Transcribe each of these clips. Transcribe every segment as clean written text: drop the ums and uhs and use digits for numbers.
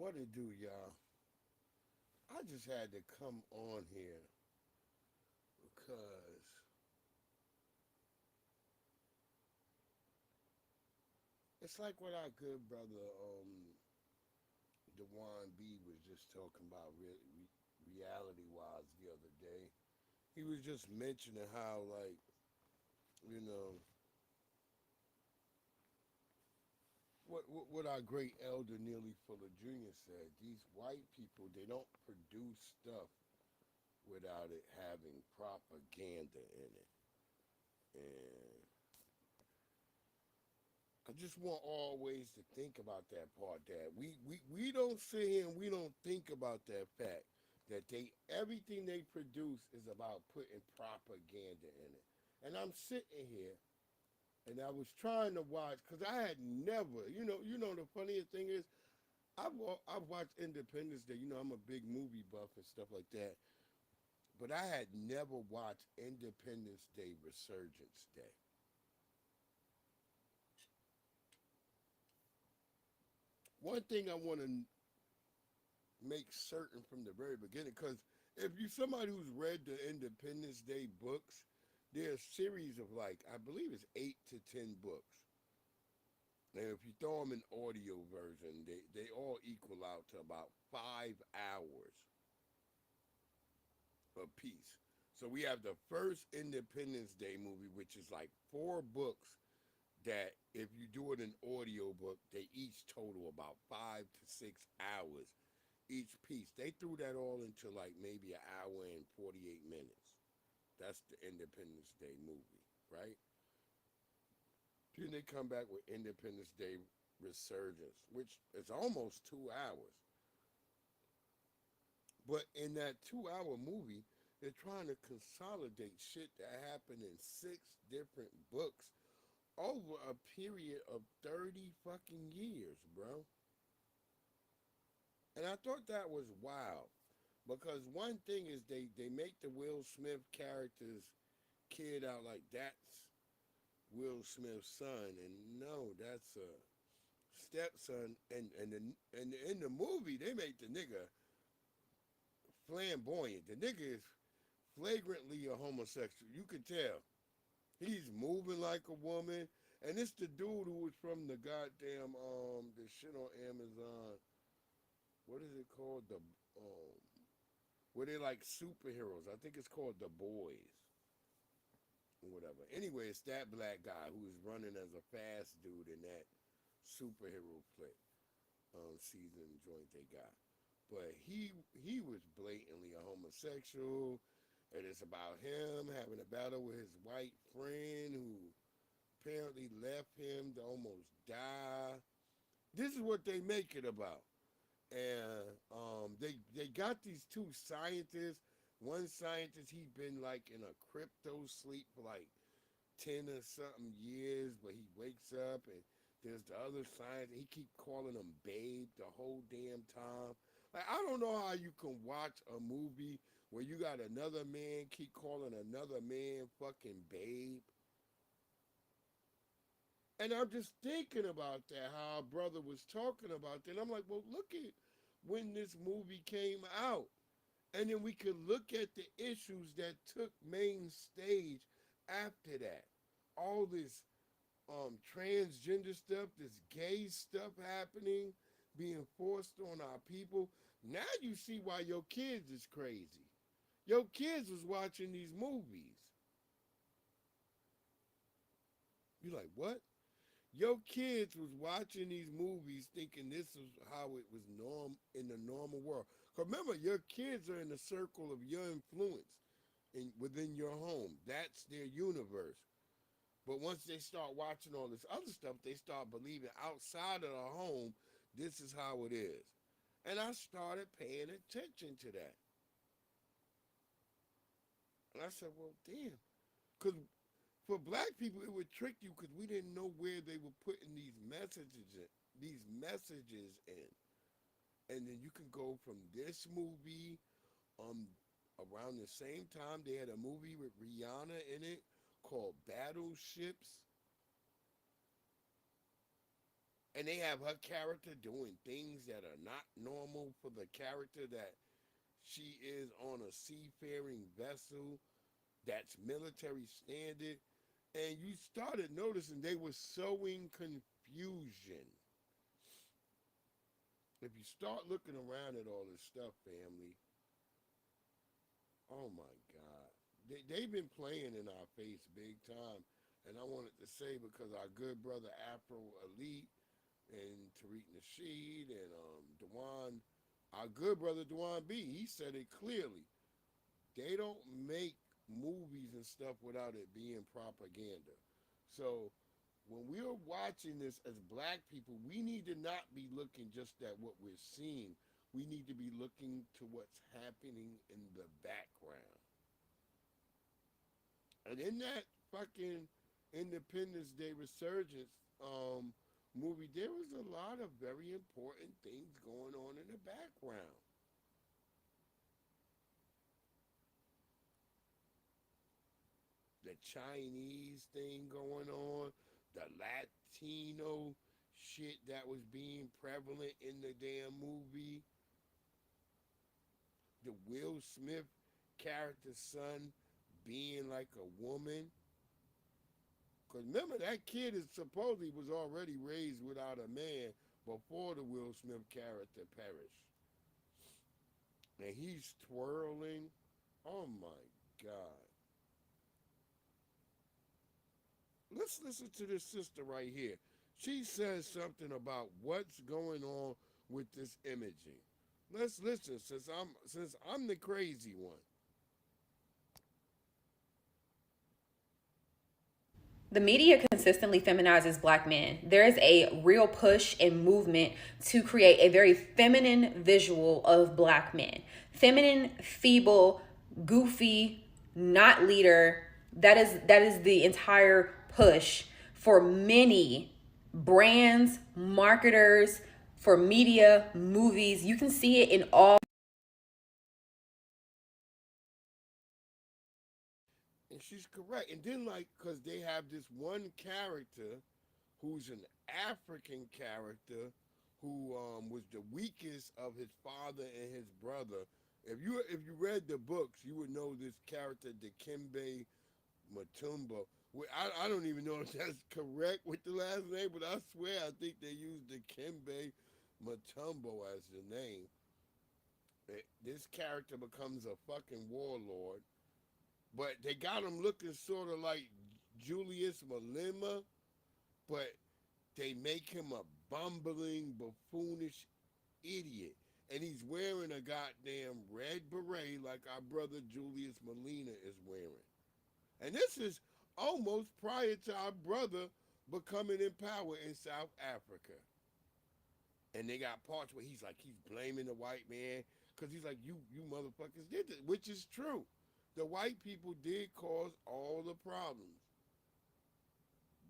What it do, y'all? I just had to come on here because it's like what our good brother Dewan B was just talking about reality wise the other day. He was just mentioning how you know what our great elder Neely Fuller Jr. said. These white people, they don't produce stuff without it having propaganda in it. And I just want always to think about that part, that we don't sit here and we don't think about that fact that they everything they produce is about putting propaganda in it. And I'm sitting here and I was trying to watch because I had never, the funniest thing is I've watched Independence Day. I'm a big movie buff and stuff like that, but I had never watched Independence Day Resurgence Day. One thing I want to make certain from the very beginning, because if you somebody who's read the Independence Day books, there's a series of I believe it's 8 to 10 books. And if you throw them in audio version, they all equal out to about 5 hours a piece. So we have the first Independence Day movie, which is like 4 books that if you do it in audio book, they each total about 5 to 6 hours each piece. They threw that all into maybe an hour and 48 minutes. That's the Independence Day movie, right? Then they come back with Independence Day Resurgence, which is almost 2 hours. But in that 2 hour movie, they're trying to consolidate shit that happened in 6 different books over a period of 30 fucking years, bro. And I thought that was wild. Because one thing is they make the Will Smith character's kid out like that's Will Smith's son, and no, that's a stepson. And in the movie they make the nigga flamboyant. The nigga is flagrantly a homosexual. You could tell. He's moving like a woman. And it's the dude who was from the goddamn the shit on Amazon. What is it called? The where they like superheroes. I think it's called The Boys. Or whatever. Anyway, it's that black guy who is running as a fast dude in that superhero flick season joint they got. But he was blatantly a homosexual, and it's about him having a battle with his white friend who apparently left him to almost die. This is what they make it about. And they got these 2 scientists. One scientist, he'd been in a crypto sleep for 10 or something years, but he wakes up, and there's the other scientist. He keep calling him babe the whole damn time. I don't know how you can watch a movie where you got another man keep calling another man fucking babe. And I'm just thinking about that, how our brother was talking about that. I'm like, well, look at when this movie came out. And then we could look at the issues that took main stage after that. All this transgender stuff, this gay stuff happening, being forced on our people. Now you see why your kids is crazy. Your kids was watching these movies. You like what? Your kids was watching these movies thinking this is how it was norm in the normal world. 'Cause remember, your kids are in the circle of your influence within your home. That's their universe. But once they start watching all this other stuff, they start believing outside of the home, this is how it is. And I started paying attention to that. And I said, well, damn. Because for black people, it would trick you because we didn't know where they were putting these messages in. And then you can go from this movie, um, around the same time, they had a movie with Rihanna in it called Battleships. And they have her character doing things that are not normal for the character that she is on a seafaring vessel that's military standard. And you started noticing they were sowing confusion. If you start looking around at all this stuff, family, oh my God. They've been playing in our face big time. And I wanted to say because our good brother Afro Elite and Tariq Nasheed and Dewan, our good brother Dewan B, he said it clearly. They don't make movies and stuff without it being propaganda. So when we're watching this as black people, we need to not be looking just at what we're seeing. We need to be looking to what's happening in the background. And in that fucking Independence Day resurgence movie, there was a lot of very important things going on in the background. The Chinese thing going on, the Latino shit that was being prevalent in the damn movie, the Will Smith character's son being like a woman. Because remember, that kid is supposedly was already raised without a man before the Will Smith character perished. And he's twirling. Oh my God. Let's listen to this sister right here. She says something about what's going on with this imaging. Let's listen since I'm the crazy one. The media consistently feminizes black men. There is a real push and movement to create a very feminine visual of black men. Feminine, feeble, goofy, not leader. That is the entire push for many brands, marketers, for media, movies. You can see it in all. And she's correct. And then, like, because they have this one character who's an African character who was the weakest of his father and his brother. If you read the books, you would know this character, Dikembe Mutombo. I don't even know if that's correct with the last name, but I swear I think they used Dikembe Mutombo as the name. This character becomes a fucking warlord, but they got him looking sort of like Julius Malema, but they make him a bumbling, buffoonish idiot. And he's wearing a goddamn red beret like our brother Julius Malema is wearing. And this is almost prior to our brother becoming in power in South Africa. And they got parts where he's blaming the white man because he's like, you motherfuckers did this, which is true. The white people did cause all the problems.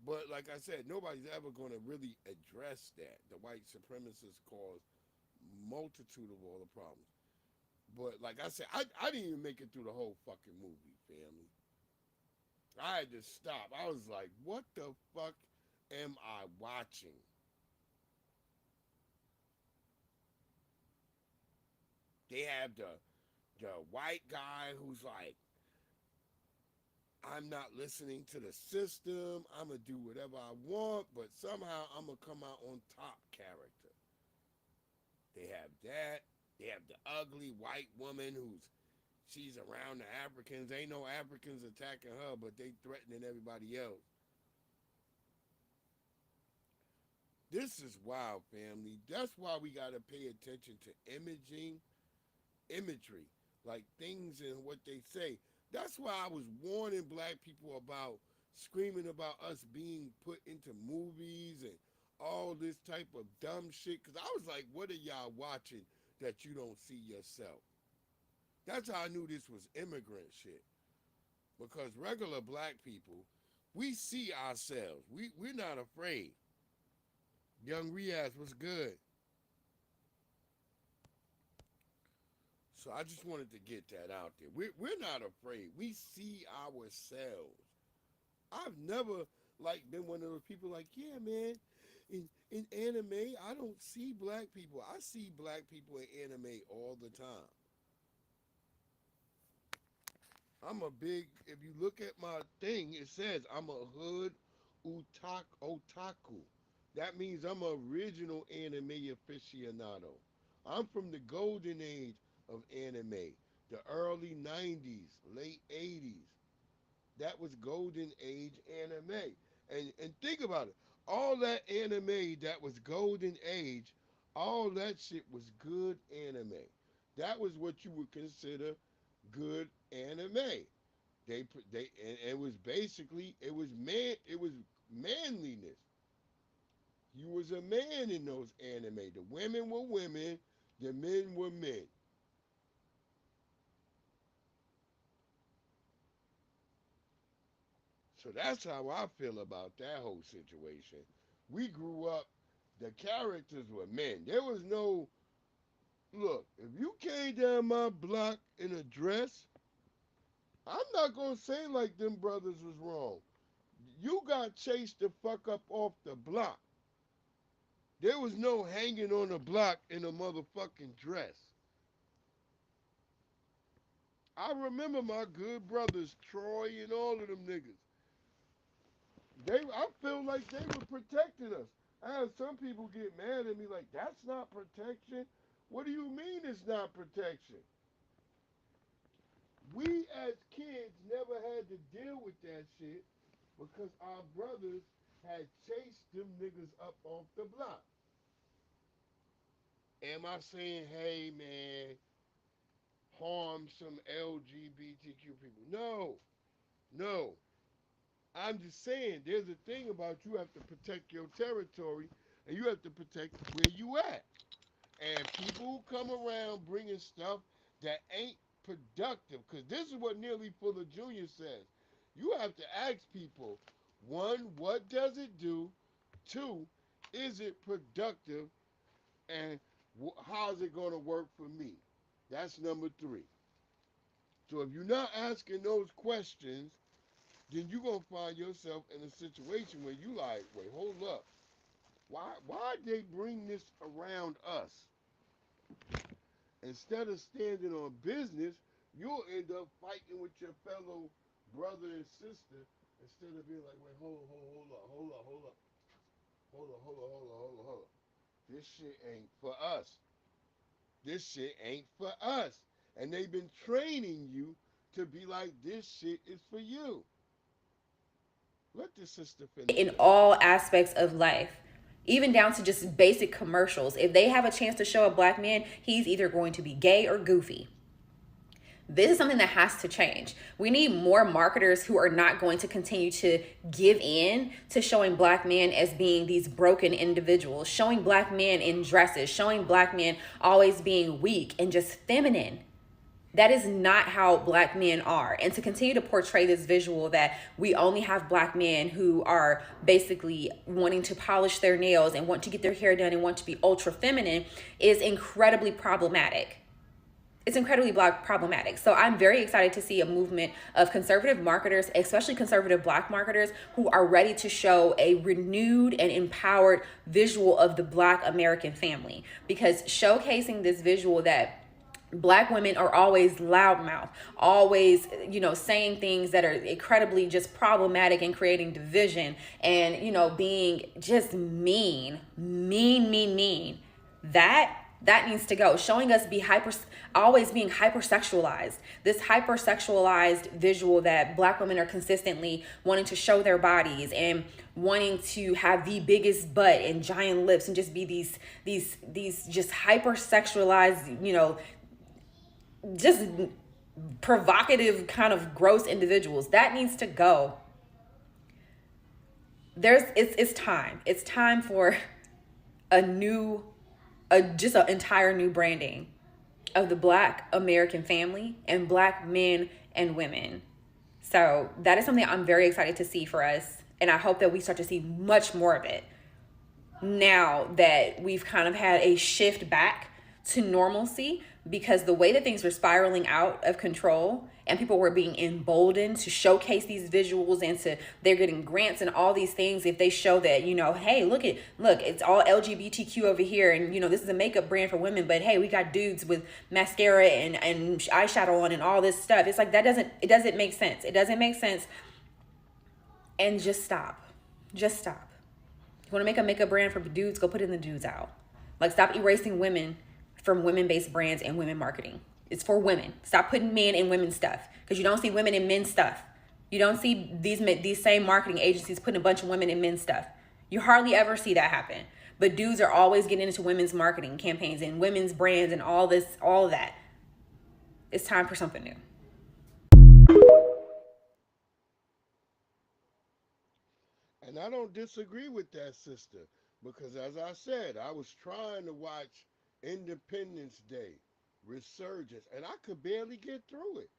But like I said, nobody's ever going to really address that. The white supremacists caused multitude of all the problems. But like I said, I didn't even make it through the whole fucking movie, family. I had to stop. I was like, what the fuck am I watching? They have the white guy who's like, I'm not listening to the system. I'm gonna do whatever I want, but somehow I'm gonna come out on top character. They have that. They have the ugly white woman who's she's around the Africans. Ain't no Africans attacking her, but they threatening everybody else. This is wild, family. That's why we gotta pay attention to imagery, like things and what they say. That's why I was warning black people about screaming about us being put into movies and all this type of dumb shit. Cause I was like, what are y'all watching that you don't see yourself? That's how I knew this was immigrant shit. Because regular black people, we see ourselves. We're not afraid. Young Riaz was good. So I just wanted to get that out there. We're not afraid. We see ourselves. I've never like been one of those people like, yeah, man, In anime, I don't see black people. I see black people in anime all the time. I'm a big. If you look at my thing, it says I'm a hood otaku. That means I'm an original anime aficionado. I'm from the golden age of anime, the early '90s, late '80s. That was golden age anime. And think about it. All that anime that was golden age, all that shit was good anime. That was what you would consider good anime. And it was basically it was manliness. You was a man in those anime. The women were women, the men were men. So that's how I feel about that whole situation. We grew up, the characters were men. There was no look, if you came down my block in a dress, I'm not gonna say like them brothers was wrong. You got chased the fuck up off the block. There was no hanging on the block in a motherfucking dress. I remember my good brothers, Troy and all of them niggas. I feel like they were protecting us. I had some people get mad at me like, that's not protection. What do you mean it's not protection? We as kids never had to deal with that shit because our brothers had chased them niggas up off the block. Am I saying, hey man, harm some LGBTQ people? No, no. I'm just saying there's a thing about you have to protect your territory and you have to protect where you at. And people who come around bringing stuff that ain't productive, because this is what Nearly Fuller Jr. says. You have to ask people, one, what does it do? Two, is it productive? And how's it going to work for me? That's number three. So if you're not asking those questions, then you're going to find yourself in a situation where you like, wait, hold up. Why they bring this around us? Instead of standing on business, you'll end up fighting with your fellow brother and sister instead of being like, wait, hold up. This shit ain't for us. This shit ain't for us. And they've been training you to be like, this shit is for you. Let the sister finish In up. all aspects of life, even down to just basic commercials. If they have a chance to show a black man, he's either going to be gay or goofy. This is something that has to change. We need more marketers who are not going to continue to give in to showing black men as being these broken individuals, showing black men in dresses, showing black men always being weak and just feminine. That is not how black men are. And to continue to portray this visual that we only have black men who are basically wanting to polish their nails and want to get their hair done and want to be ultra feminine is incredibly problematic. It's incredibly problematic. So I'm very excited to see a movement of conservative marketers, especially conservative black marketers, who are ready to show a renewed and empowered visual of the black American family. Because showcasing this visual that black women are always loudmouth, always, saying things that are incredibly just problematic and creating division and, being just mean. That needs to go. Showing us always being hypersexualized. This hypersexualized visual that black women are consistently wanting to show their bodies and wanting to have the biggest butt and giant lips and just be these just hypersexualized, just provocative kind of gross individuals. That needs to go. It's time. It's time for just an entire new branding of the black American family and black men and women. So that is something I'm very excited to see for us. And I hope that we start to see much more of it now that we've kind of had a shift back to normalcy. because the way that things were spiraling out of control and people were being emboldened to showcase these visuals and to they're getting grants and all these things if they show that, you know, hey, look, it's all LGBTQ over here, and you know, this is a makeup brand for women, but hey, we got dudes with mascara and eyeshadow on and all this stuff. It's like it doesn't make sense. It doesn't make sense. And just stop. Just stop. You want to make a makeup brand for dudes, go put it in the dudes out. Like, stop erasing women from women-based brands and women marketing. It's for women. Stop putting men in women's stuff, because you don't see women in men's stuff. You don't see these same marketing agencies putting a bunch of women in men's stuff. You hardly ever see that happen. But dudes are always getting into women's marketing campaigns and women's brands and all of that. It's time for something new. And I don't disagree with that, sister, because as I said, I was trying to watch Independence Day, Resurgence, and I could barely get through it.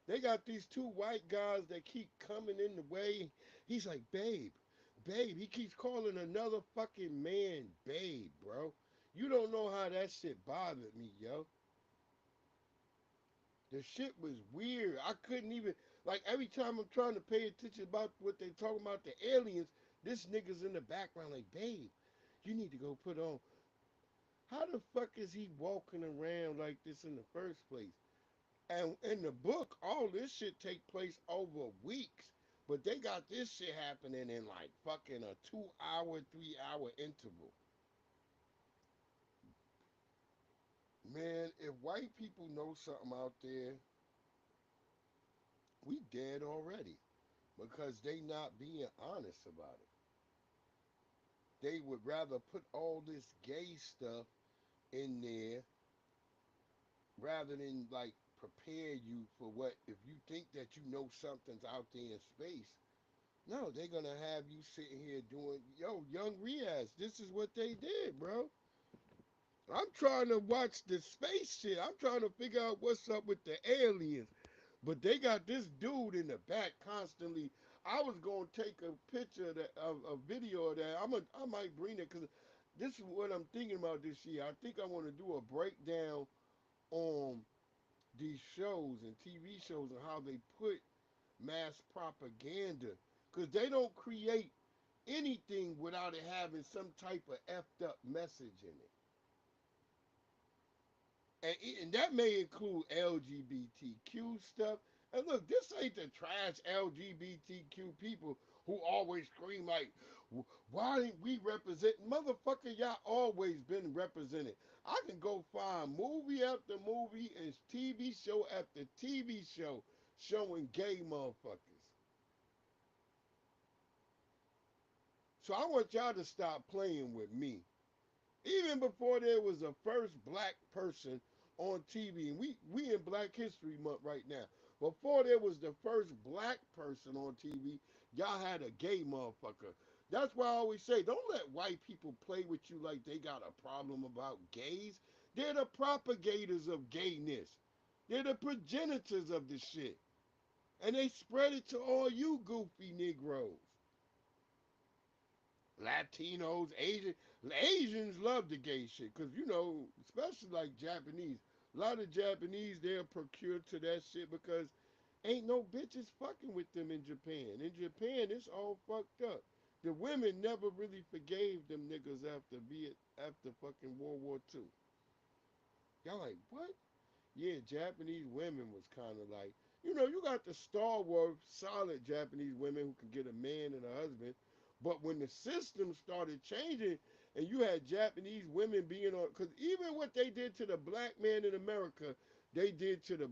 They got these two white guys that keep coming in the way. He's like, babe, babe. He keeps calling another fucking man babe, bro. You don't know how that shit bothered me, yo. The shit was weird. I couldn't even, like, every time I'm trying to pay attention about what they talking about the aliens, this nigga's in the background like, babe, you need to go put on. How the fuck is he walking around like this in the first place? And in the book, all this shit take place over weeks. But they got this shit happening in like fucking a 2 hour, 3 hour interval. Man, if white people know something out there, we dead already. Because they not being honest about it. They would rather put all this gay stuff in there rather than like prepare you for what if you think that you know something's out there in space. No, they're gonna have you sitting here doing young Riaz. This is what they did, bro. I'm trying to watch the space shit. I'm trying to figure out what's up with the aliens. But they got this dude in the back constantly. I was gonna take a picture of that, of a video of that. I might bring it because this is what I'm thinking about this year. I think I want to do a breakdown on these shows and TV shows and how they put mass propaganda because they don't create anything without it having some type of effed up message in it. And that may include LGBTQ stuff. And look, this ain't the trash LGBTQ people who always scream like, why ain't we represent? Motherfucker, y'all always been represented. I can go find movie after movie and TV show after TV show showing gay motherfuckers. So I want y'all to stop playing with me. Even before there was a first black person on TV, and we in Black History Month right now. Before there was the first black person on TV, y'all had a gay motherfucker. That's why I always say, don't let white people play with you like they got a problem about gays. They're the propagators of gayness. They're the progenitors of the shit. And they spread it to all you goofy Negroes. Latinos, Asians love the gay shit because especially like Japanese. A lot of Japanese they're procured to that shit because ain't no bitches fucking with them in Japan. In Japan, it's all fucked up. The women never really forgave them niggas after fucking World War II. Y'all like what? Yeah, Japanese women was kind of like, you got the stalwart, solid Japanese women who can get a man and a husband. But when the system started changing and you had Japanese women being on, because even what they did to the black man in America, they did to the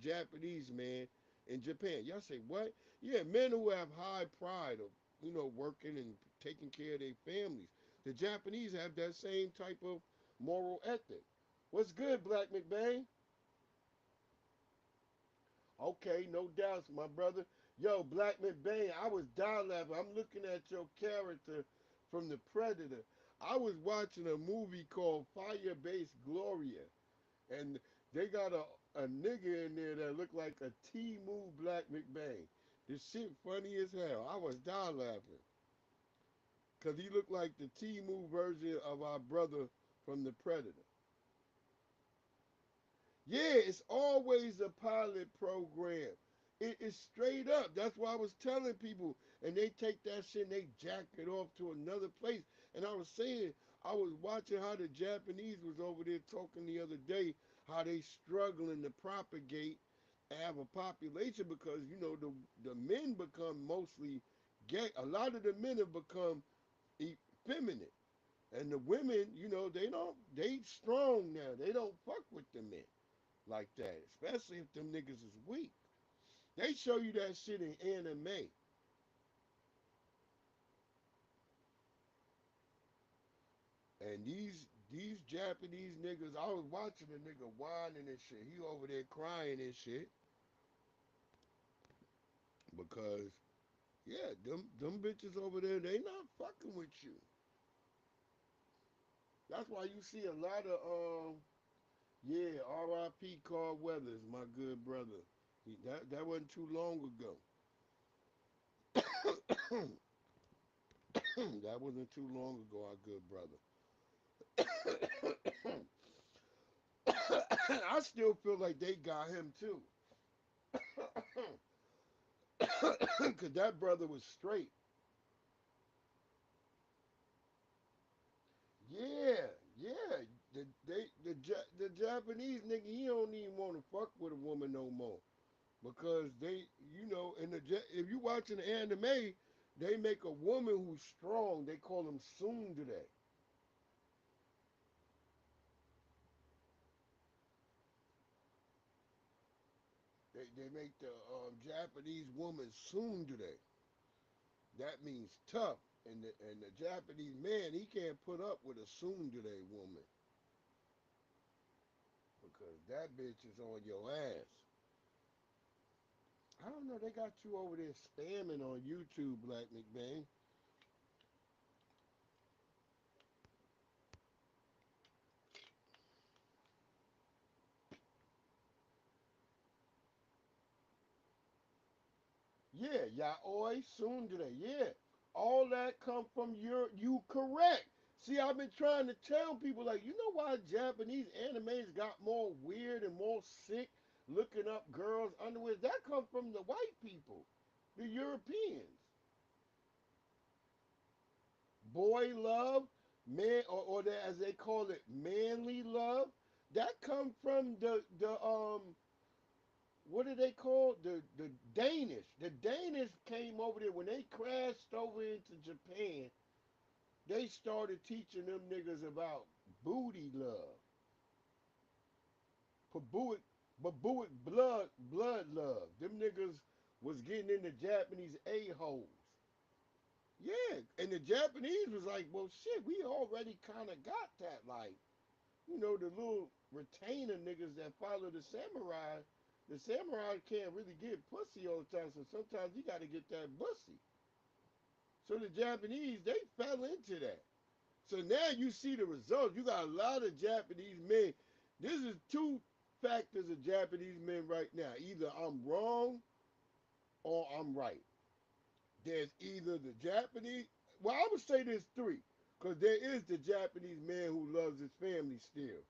Japanese man in Japan. Y'all say, what? Yeah, men who have high pride of, working and taking care of their families. The Japanese have that same type of moral ethic. What's good, Black McBain? Okay, no doubts, my brother. Yo, Black McBain, I was down laughing. I'm looking at your character from The Predator. I was watching a movie called Fire Base Gloria, and they got a nigga in there that looked like a T-Move Black McBain. This shit funny as hell. I was down laughing. Because he looked like the T-Move version of our brother from The Predator. Yeah, it's always a pilot program. It is straight up. That's why I was telling people, and they take that shit and they jack it off to another place. And I was saying, I was watching how the Japanese was over there talking the other day, how they struggling to propagate and have a population because the men become mostly gay. A lot of the men have become effeminate, and the women, they strong now. They don't fuck with the men like that, especially if them niggas is weak. They show you that shit in anime. And these Japanese niggas, I was watching a nigga whining and shit. He over there crying and shit because yeah, them bitches over there, they not fucking with you. That's why you see a lot of yeah, R.I.P. Carl Weathers, my good brother. That wasn't too long ago. That wasn't too long ago, our good brother. I still feel like they got him too. Cause that brother was straight. Yeah, yeah. The Japanese nigga, he don't even want to fuck with a woman no more because they, in if you watching the anime, they make a woman who's strong. They call them tsundere. They make the Japanese woman tsundere. That means tough. And the Japanese man, he can't put up with a tsundere woman because that bitch is on your ass. I don't know. They got you over there spamming on YouTube, Black McBain. Yeah, yaoi tsundere. Yeah, all that come from you correct. See, I've been trying to tell people like, you know why Japanese animes got more weird and more sick looking up girls' underwear? That come from the white people, the Europeans. Boy love, man, or as they call it, manly love. That come from the what do they call the Danish? The Danish came over there when they crashed over into Japan. They started teaching them niggas about booty love, babuic, babuic blood love. Them niggas was getting into Japanese a holes. Yeah, and the Japanese was like, well, shit, we already kind of got that. Like, the little retainer niggas that follow the samurai can't really get pussy all the time, so sometimes you got to get that pussy. So the Japanese, they fell into that. So now you see the results. You got a lot of Japanese men. This is two factors of Japanese men right now. Either I'm wrong or I'm right. There's either the Japanese, well, I would say there's three, because there is the Japanese man who loves his family still,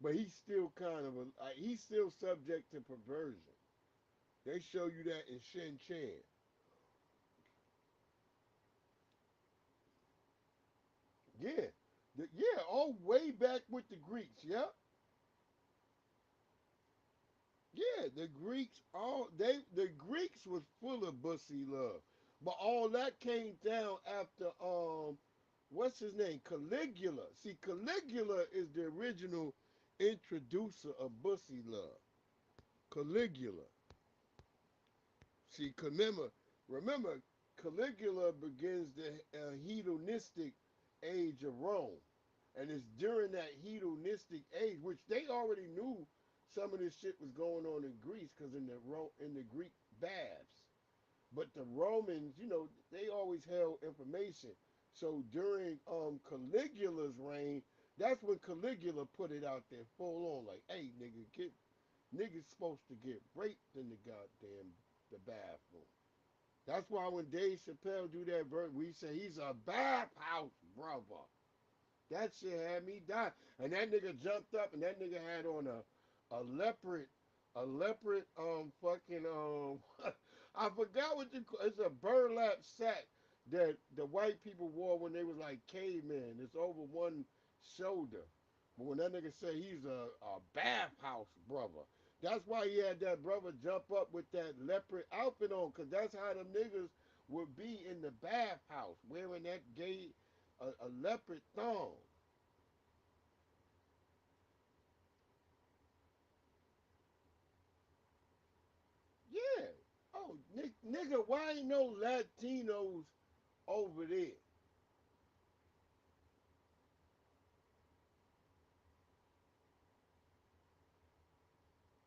but he's still kind of he's still subject to perversion. They show you that in Shin Chan. Yeah, yeah, all way back with the Greeks. Yep. Yeah, the Greeks, the Greeks was full of bussy love, but all that came down after what's his name, Caligula. See, Caligula is the original introducer of bussy love. Caligula. See, remember, Caligula begins the hedonistic age of Rome, and it's during that hedonistic age, which they already knew some of this shit was going on in Greece, because in the Greek baths. But the Romans, they always held information. So during Caligula's reign, that's when Caligula put it out there full on, like, hey, niggas supposed to get raped in the goddamn the bathroom. That's why when Dave Chappelle do that verse, we say he's a bathhouse brother. That shit had me die. And that nigga jumped up and that nigga had on a leopard, a leopard, fucking, I forgot what you call. It's a burlap sack that the white people wore when they was like cavemen. It's over one shoulder. But when that nigga say he's a bathhouse brother, that's why he had that brother jump up with that leopard outfit on, cause that's how them niggas would be in the bathhouse wearing that gay, a leopard thong. Yeah. Oh, nigga, why ain't no Latinos over there?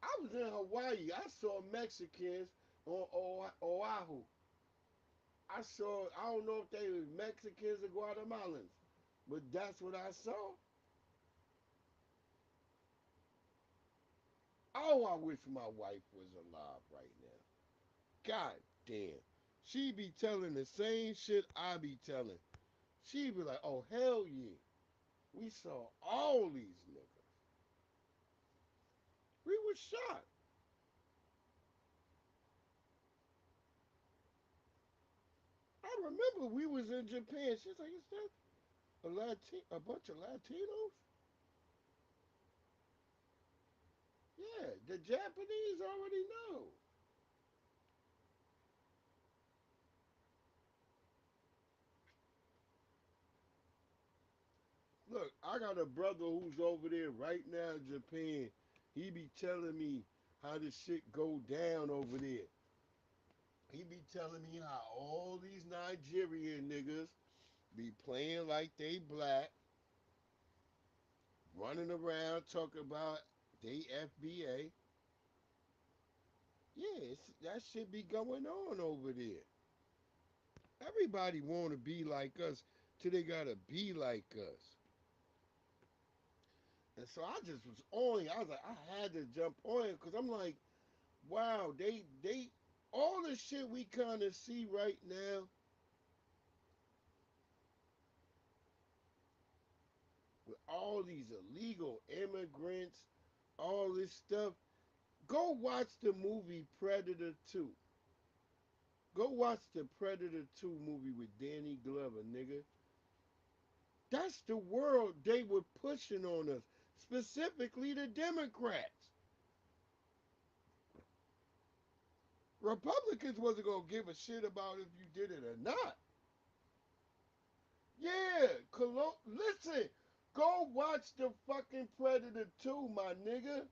I was in Hawaii. I saw Mexicans on Oahu. I don't know if they were Mexicans or Guatemalans, but that's what I saw. Oh, I wish my wife was alive right now. God damn. She be telling the same shit I be telling. She be like, oh, hell yeah. We saw all these niggas. We was shocked. I remember we was in Japan. She's like, is that a bunch of Latinos? Yeah, the Japanese already know. Look, I got a brother who's over there right now in Japan. He be telling me how this shit go down over there. He be telling me how all these Nigerian niggas be playing like they black, running around talking about they FBA. Yeah, that shit be going on over there. Everybody want to be like us till they gotta be like us. And so I just was on. I was like, I had to jump on because I'm like, wow, they all the shit we kind of see right now with all these illegal immigrants, all this stuff. Go watch the movie Predator 2. Go watch the Predator 2 movie with Danny Glover, nigga. That's the world they were pushing on us, specifically the Democrats. Republicans wasn't gonna give a shit about if you did it or not. Yeah, listen, go watch the fucking Predator 2, my nigga.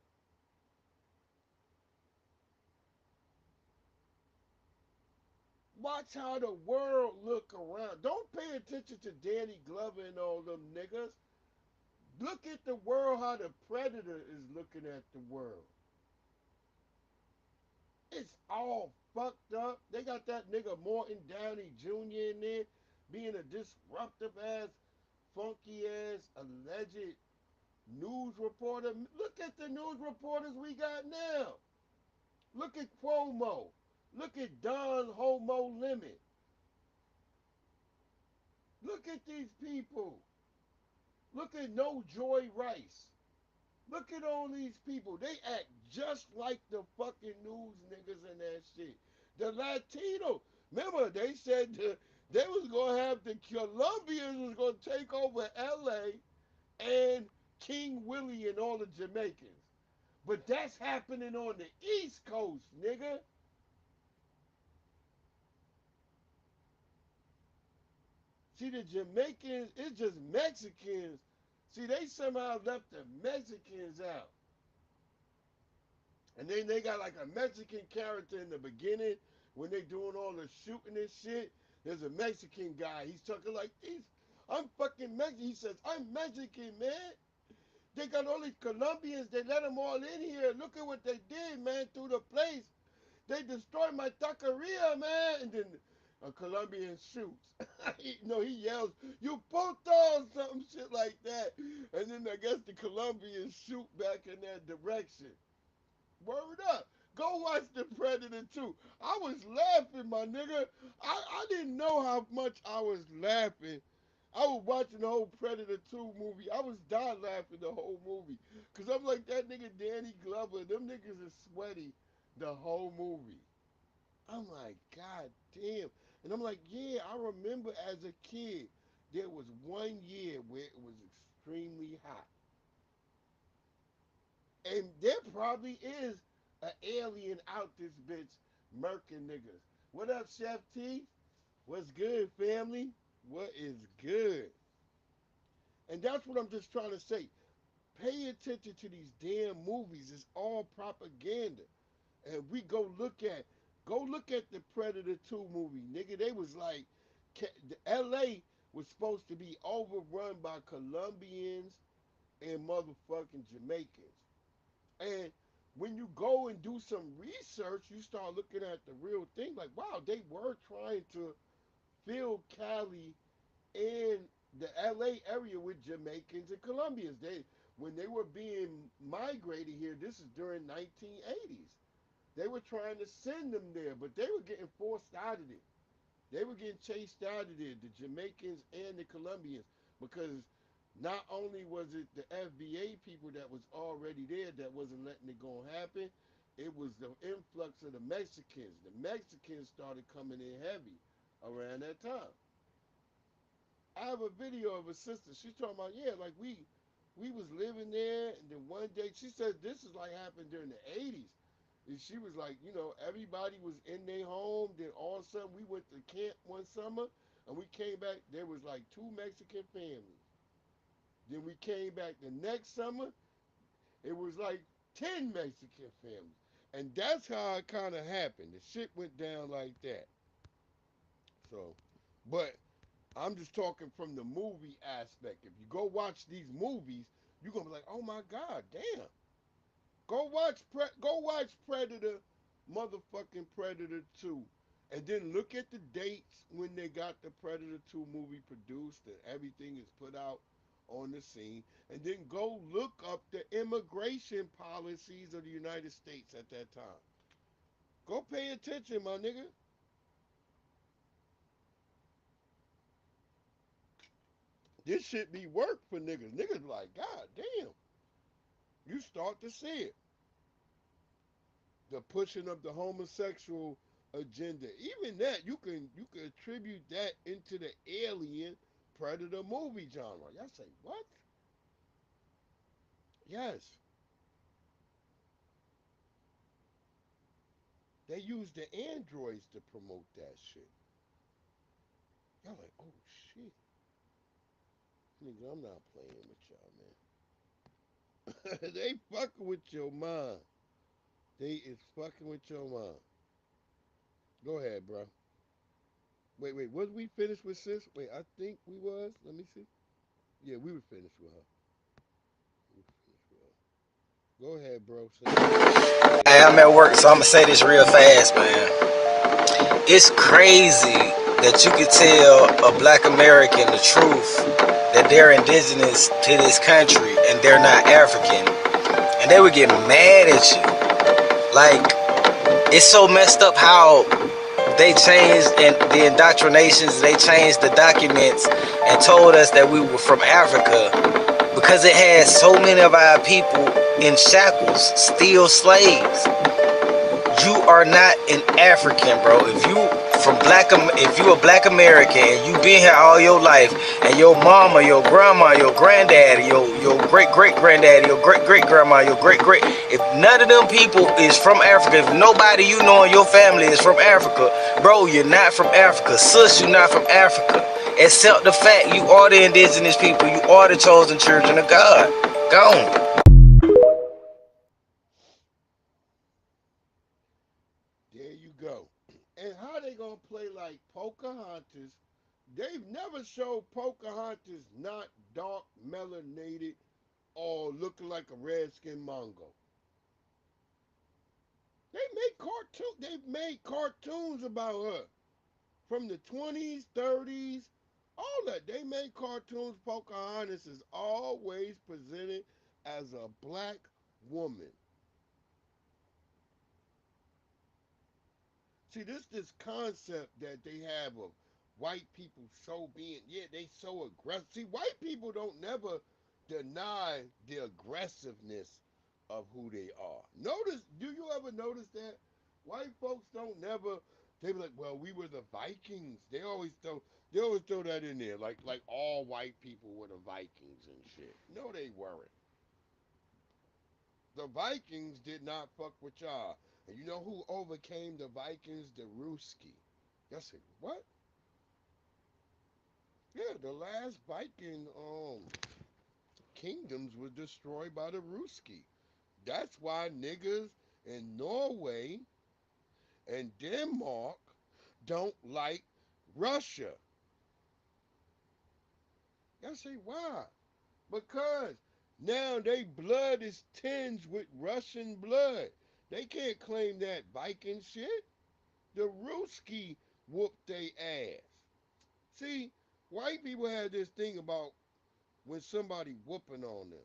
Watch how the world look around. Don't pay attention to Danny Glover and all them niggas. Look at the world how the Predator is looking at the world. It's all fucked up. They got that nigga Morton Downey Jr. in there being a disruptive ass, funky ass, alleged news reporter. Look at the news reporters we got now. Look at Cuomo. Look at Don Homo Limit. Look at these people. Look at No Joy Rice. Look at all these people. They act just like the fucking news niggas and that shit. The Latino. Remember, they said they was gonna have the Colombians was gonna take over LA and King Willie and all the Jamaicans. But that's happening on the East Coast, nigga. See, the Jamaicans, it's just Mexicans. See, they somehow left the Mexicans out. And then they got like a Mexican character in the beginning when they doing all the shooting and shit. There's a Mexican guy. He's talking like this. I'm fucking Mexican. He says, I'm Mexican, man. They got all these Colombians. They let them all in here. Look at what they did, man, through the place. They destroyed my taqueria, man. And then a Colombian shoots. He yells, you puto, something shit like that. And then I guess the Colombians shoot back in that direction. Word up. Go watch The Predator 2. I was laughing, my nigga. I didn't know how much I was laughing I was watching the whole Predator 2 movie. I was dying laughing the whole movie. Because I'm like, that nigga Danny Glover, them niggas is sweaty the whole movie. I'm like, God damn. And I'm like, yeah, I remember as a kid, there was one year where it was extremely hot. And there probably is an alien out this bitch murking niggas. What up, Chef T? What's good, family? What is good? And that's what I'm just trying to say. Pay attention to these damn movies. It's all propaganda. And we go look at the Predator 2 movie, nigga. They was like, the LA was supposed to be overrun by Colombians and motherfucking Jamaicans. And when you go and do some research, you start looking at the real thing. Like, wow, they were trying to fill Cali and the LA area with Jamaicans and Colombians. They when they were being migrated here, this is during 1980s. They were trying to send them there, but they were getting forced out of it. They were getting chased out of there, the Jamaicans and the Colombians, because not only was it the FBA people that was already there that wasn't letting it go and happen, it was the influx of the Mexicans. The Mexicans started coming in heavy around that time. I have a video of a sister. She's talking about, yeah, like we was living there, and then one day she said this is like happened during the 80s. And she was like, everybody was in their home. Then all of a sudden we went to camp one summer, and we came back. There was like two Mexican families. Then we came back the next summer. It was like 10 Mexican families. And that's how it kind of happened. The shit went down like that. So, but I'm just talking from the movie aspect. If you go watch these movies, you're gonna be like, oh my god, damn. Go watch Predator, motherfucking Predator 2. And then look at the dates when they got the Predator 2 movie produced and everything is put out on the scene. And then go look up the immigration policies of the United States at that time. Go pay attention, my nigga. This shit be work for niggas. Niggas like, God damn. You start to see it. The pushing of the homosexual agenda. Even that you can attribute that into the alien predator movie genre. Y'all say what? Yes, they use the androids to promote that shit. Y'all like, oh shit, nigga, I'm not playing with y'all, man. They fucking with your mind. They is fucking with your mind. Go ahead, bro. Wait, was we finished with sis? Wait, I think we was. Let me see. Yeah, we were finished with her. We were finished with her. Go ahead, bro. Say what you got to say. Hey, I'm at work, so I'm gonna say this real fast, man. It's crazy that you could tell a black American the truth that they're indigenous to this country and they're not African, and they would get mad at you. Like, it's so messed up how they changed and the indoctrinations, they changed the documents and told us that we were from Africa because it had so many of our people in shackles, still slaves. You are not an African, bro. If you a black American and you been here all your life, and your mama, your grandma, your granddaddy, your great great granddaddy, your great great grandma, your great great, if none of them people is from Africa, if nobody you know in your family is from Africa, bro, you're not from Africa. Sis, you're not from Africa. Except the fact you are the indigenous people, you are the chosen children of God. Gone. There you go. And how they gonna play like Pocahontas? They've never showed Pocahontas not dark melanated or looking like a redskin Mongo. They've made cartoons about her from the 20s, 30s, all that. They made cartoons. Pocahontas is always presented as a black woman. See, this concept that they have of white people so being, yeah, they so aggressive. See, white people don't never deny the aggressiveness of who they are. Notice, do you ever notice that? White folks don't never, they be like, well, we were the Vikings. They always throw that in there, like all white people were the Vikings and shit. No, they weren't. The Vikings did not fuck with y'all. And you know who overcame the Vikings? The Ruski. I said, what? Yeah, the last Viking kingdoms were destroyed by the Ruski. That's why niggas in Norway and Denmark don't like Russia. I say, why? Because now they blood is tinged with Russian blood. They can't claim that Viking shit. The Ruski whooped they ass. See, white people had this thing about when somebody whooping on them.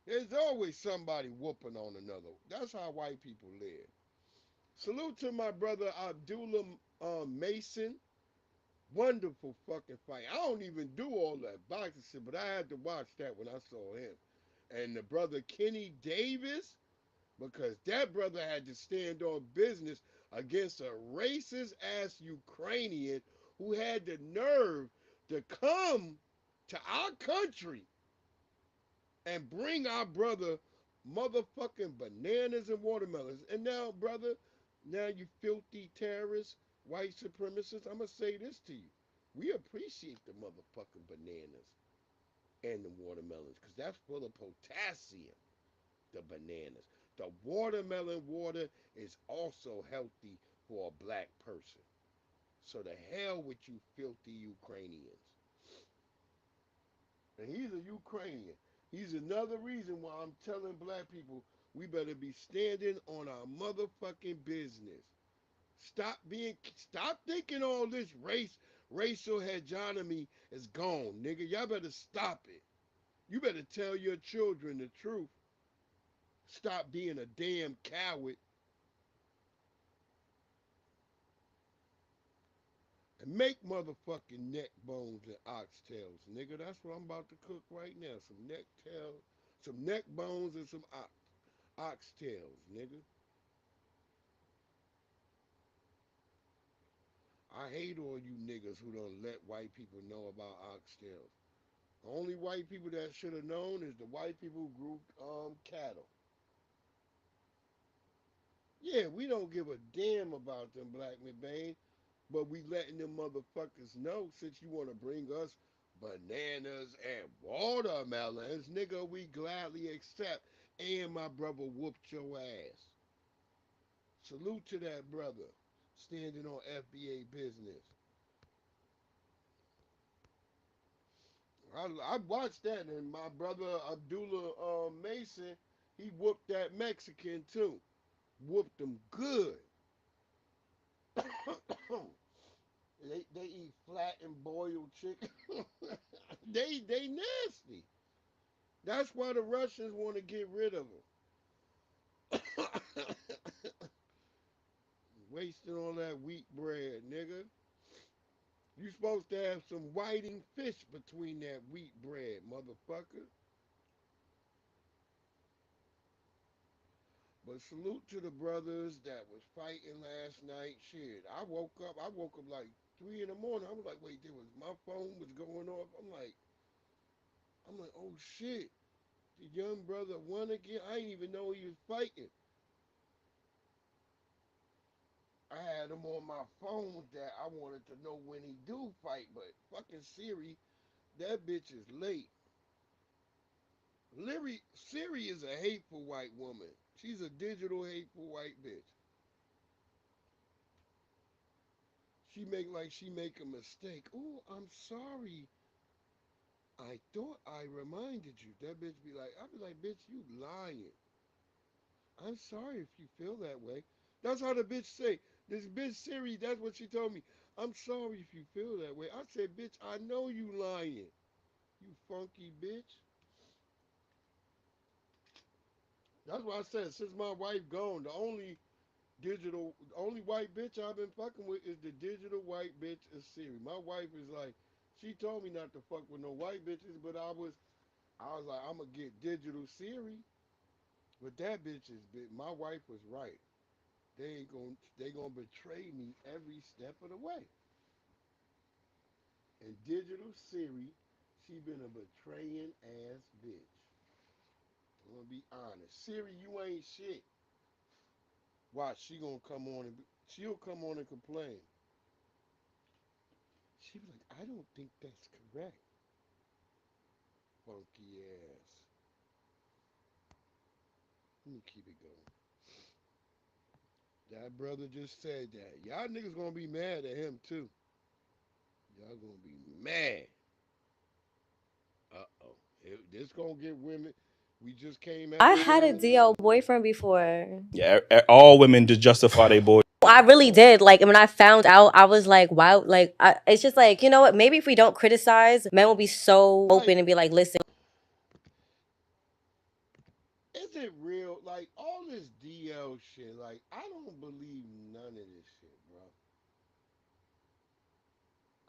There's always somebody whooping on another. That's how white people live. Salute to my brother Abdullah Mason. Wonderful fucking fight. I don't even do all that boxing shit, but I had to watch that when I saw him. And the brother Kenny Davis, because that brother had to stand on business against a racist ass Ukrainian who had the nerve to come to our country and bring our brother motherfucking bananas and watermelons. And now, brother, now you filthy terrorists, white supremacists, I'm going to say this to you. We appreciate the motherfucking bananas and the watermelons because that's full of potassium, the bananas. The watermelon water is also healthy for a black person. So the hell with you filthy Ukrainians. And he's a Ukrainian. He's another reason why I'm telling black people we better be standing on our motherfucking business. Stop thinking all this racial hegemony is gone, nigga. Y'all better stop it. You better tell your children the truth. Stop being a damn coward and make motherfucking neck bones and oxtails, nigga. That's what I'm about to cook right now. Some neck bones and some oxtails, nigga. I hate all you niggas who don't let white people know about oxtails. The only white people that should have known is the white people who grew cattle. Yeah, we don't give a damn about them black McBain, but we letting them motherfuckers know since you want to bring us bananas and watermelons, nigga, we gladly accept. And my brother whooped your ass. Salute to that brother standing on FBA business. I watched that, and my brother Abdullah Mason, he whooped that Mexican too. Whooped them good. They eat flat and boiled chicken. They nasty. That's why the Russians want to get rid of them. Wasting all that wheat bread, nigga. You supposed to have some whiting fish between that wheat bread, motherfucker. But salute to the brothers that was fighting last night. Shit, I woke up like 3 in the morning. I was like, wait, my phone was going off. I'm like, oh shit. The young brother won again. I didn't even know he was fighting. I had him on my phone that I wanted to know when he do fight, but fucking Siri, that bitch is late. Siri is a hateful white woman. She's a digital hateful white bitch. She make a mistake. Oh, I'm sorry. I thought I reminded you. That bitch be like, I'd be like, bitch, you lying. I'm sorry if you feel that way. That's how the bitch say. This bitch Siri, that's what she told me. I'm sorry if you feel that way. I said, bitch, I know you lying. You funky bitch. That's why I said, since my wife gone, the only Digital. Only white bitch I've been fucking with is the digital white bitch is Siri. My wife is like, she told me not to fuck with no white bitches, but I was like, I'm gonna get digital Siri. But that bitch is big. My wife was right. They gonna betray me every step of the way. And digital Siri, she been a betraying ass bitch. I'm gonna be honest. Siri, you ain't shit. Watch, she'll come on and complain. She be like, I don't think that's correct. Funky ass. Let me keep it going. That brother just said that. Y'all niggas gonna be mad at him too. Y'all gonna be mad. Uh oh. This gonna get women. We just came I after had a that. DL boyfriend before. Yeah, all women just justify their boy. I really did. Like, when I found out, I was like, wow. Like, it's just like, you know what? Maybe if we don't criticize, men will be so Like, open and be like, listen. is it real? Like all this DL shit. Like I don't believe none of this shit, bro.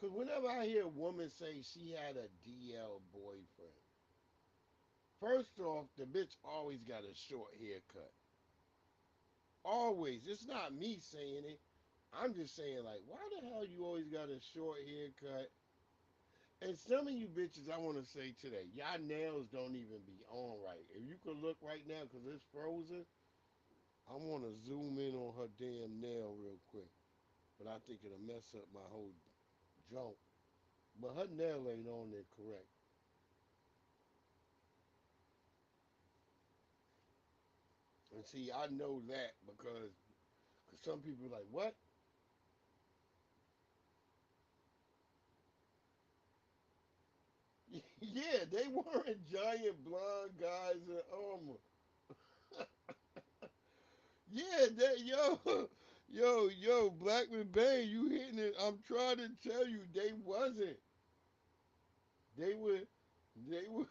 Cause whenever I hear a woman say she had a DL boyfriend, first off, the bitch always got a short haircut. Always. It's not me saying it. I'm just saying, like, why the hell you always got a short haircut? And some of you bitches, I want to say today, y'all nails don't even be on right. If you could look right now, because it's frozen, I want to zoom in on her damn nail real quick. But I think it'll mess up my whole junk. But her nail ain't on there correct. And see, I know that because cause some people are like, what? Yeah, they weren't giant blonde guys in armor. Yeah, that yo, Blackman Bay, you hitting it. I'm trying to tell you, they wasn't. They were, they were.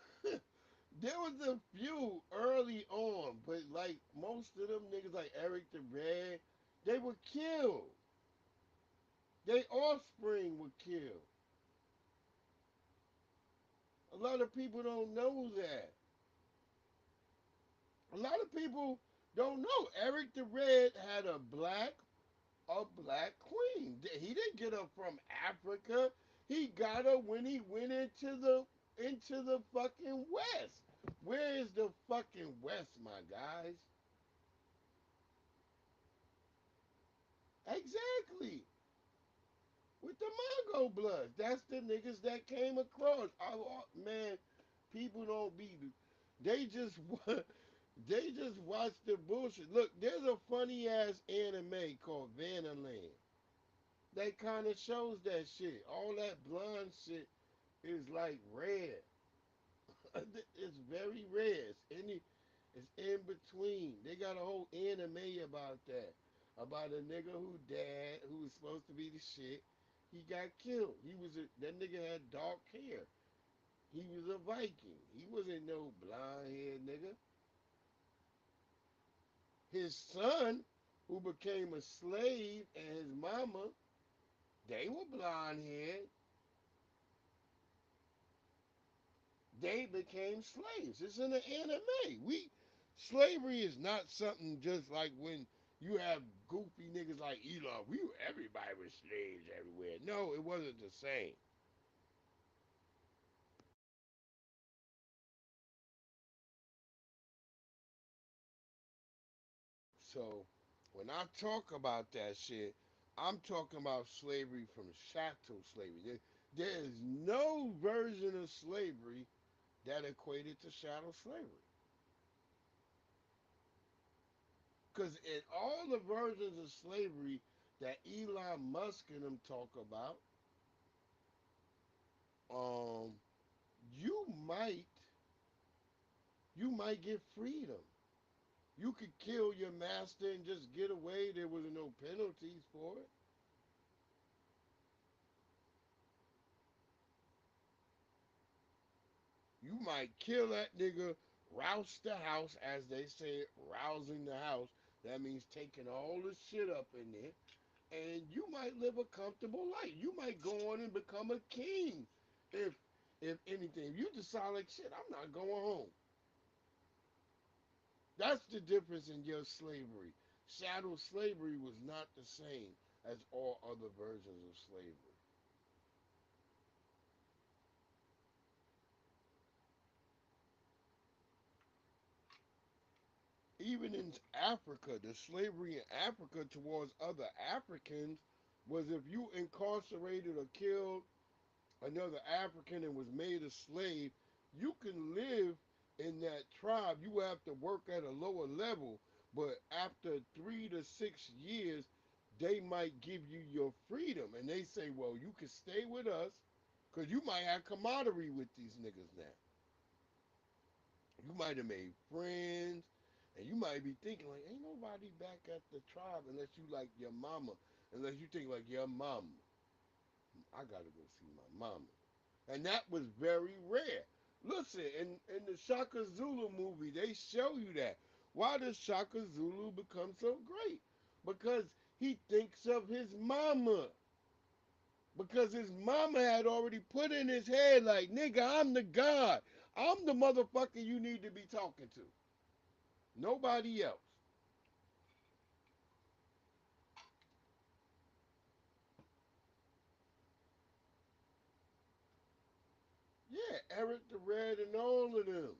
There was a few early on, but like most of them niggas, like Eric the Red, they were killed. They offspring were killed. A lot of people don't know that. A lot of people don't know. Eric the Red had a black queen. He didn't get her from Africa. He got her when he went into the fucking West. Where is the fucking West, my guys? Exactly. With the Mongo Bloods. That's the niggas that came across. Man, people don't be. They just they just watch the bullshit. Look, there's a funny ass anime called Vanderland. That kind of shows that shit. All that blonde shit is like rare. It's very rare. It's in between. They got a whole anime about that. About a nigga who was supposed to be the shit. He got killed. That nigga had dark hair. He was a Viking. He wasn't no blonde haired nigga. His son, who became a slave, and his mama, they were blonde haired. They became slaves. It's in the anime. Slavery is not something just like when you have goofy niggas like Elon. Everybody was slaves everywhere. No, it wasn't the same. So when I talk about that shit, I'm talking about slavery from chattel slavery. There is no version of slavery that equated to chattel slavery. Because in all the versions of slavery that Elon Musk and them talk about, um, you might you might get freedom. You could kill your master and just get away. There was no penalties for it. You might kill that nigga, rouse the house, as they say, rousing the house. That means taking all the shit up in there, and you might live a comfortable life. You might go on and become a king, if if anything. If you decide like shit, I'm not going home. That's the difference in your slavery. Shadow slavery was not the same as all other versions of slavery. Even in Africa, the slavery in Africa towards other Africans was if you incarcerated or killed another African and was made a slave, you can live in that tribe. You have to work at a lower level, but after 3 to 6 years, they might give you your freedom. And they say, well, you can stay with us because you might have camaraderie with these niggas now. You might have made friends, and you might be thinking like, ain't nobody back at the tribe unless you like your mama, unless you think like your mama. I gotta go see my mama, and that was very rare. Listen, in the Shaka Zulu movie, they show you that. Why does Shaka Zulu become so great? Because he thinks of his mama. Because his mama had already put in his head like, nigga, I'm the God. I'm the motherfucker you need to be talking to. Nobody else. Yeah, Eric the Red and all of them.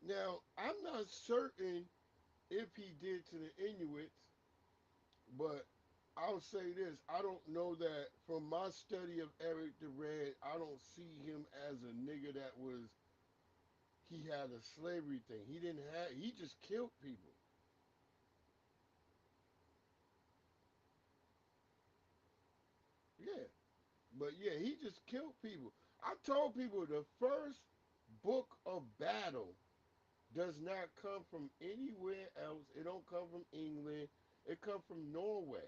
Now, I'm not certain if he did to the Inuits, but I'll say this. I don't know that from my study of Eric the Red, I don't see him as a nigga that was, he had a slavery thing. He didn't have, he just killed people. Yeah. But yeah, he just killed people. I told people the first book of battle does not come from anywhere else. It don't come from England. It comes from Norway.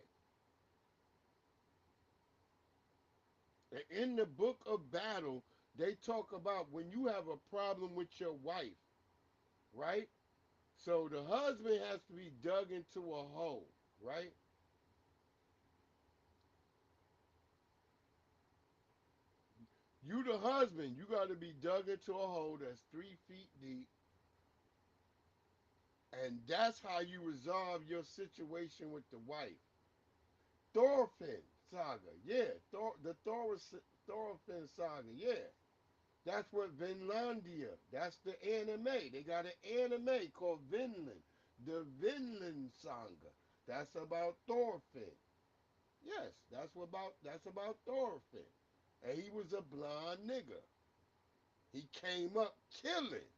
And in the book of battle, they talk about when you have a problem with your wife, right? So the husband has to be dug into a hole, right? You the husband, you got to be dug into a hole that's 3 feet deep, and that's how you resolve your situation with the wife. Thorfinn saga, yeah. Thorfinn saga, yeah. That's what Vinlandia. That's the anime. They got an anime called Vinland. The Vinland saga. That's about Thorfinn. Yes, that's about Thorfinn. And he was a blonde nigga. He came up killing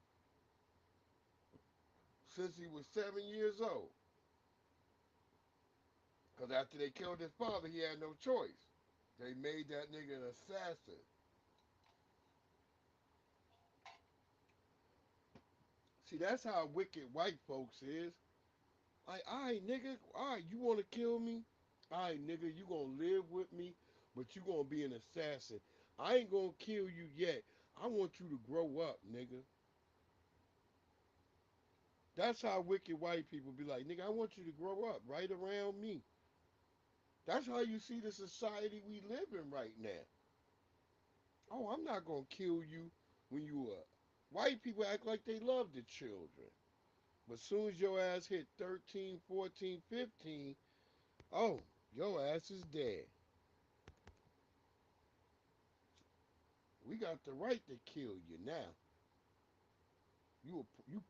since he was 7 years old. Because after they killed his father, he had no choice. They made that nigga an assassin. See, that's how wicked white folks is. Like, all right, nigga, all right, you want to kill me? All right, nigga, you going to live with me, but you going to be an assassin. I ain't going to kill you yet. I want you to grow up, nigga. That's how wicked white people be like, nigga, I want you to grow up right around me. That's how you see the society we live in right now. Oh, I'm not going to kill you when you are. White people act like they love the children. But soon as your ass hit 13, 14, 15, oh, your ass is dead. We got the right to kill you now. You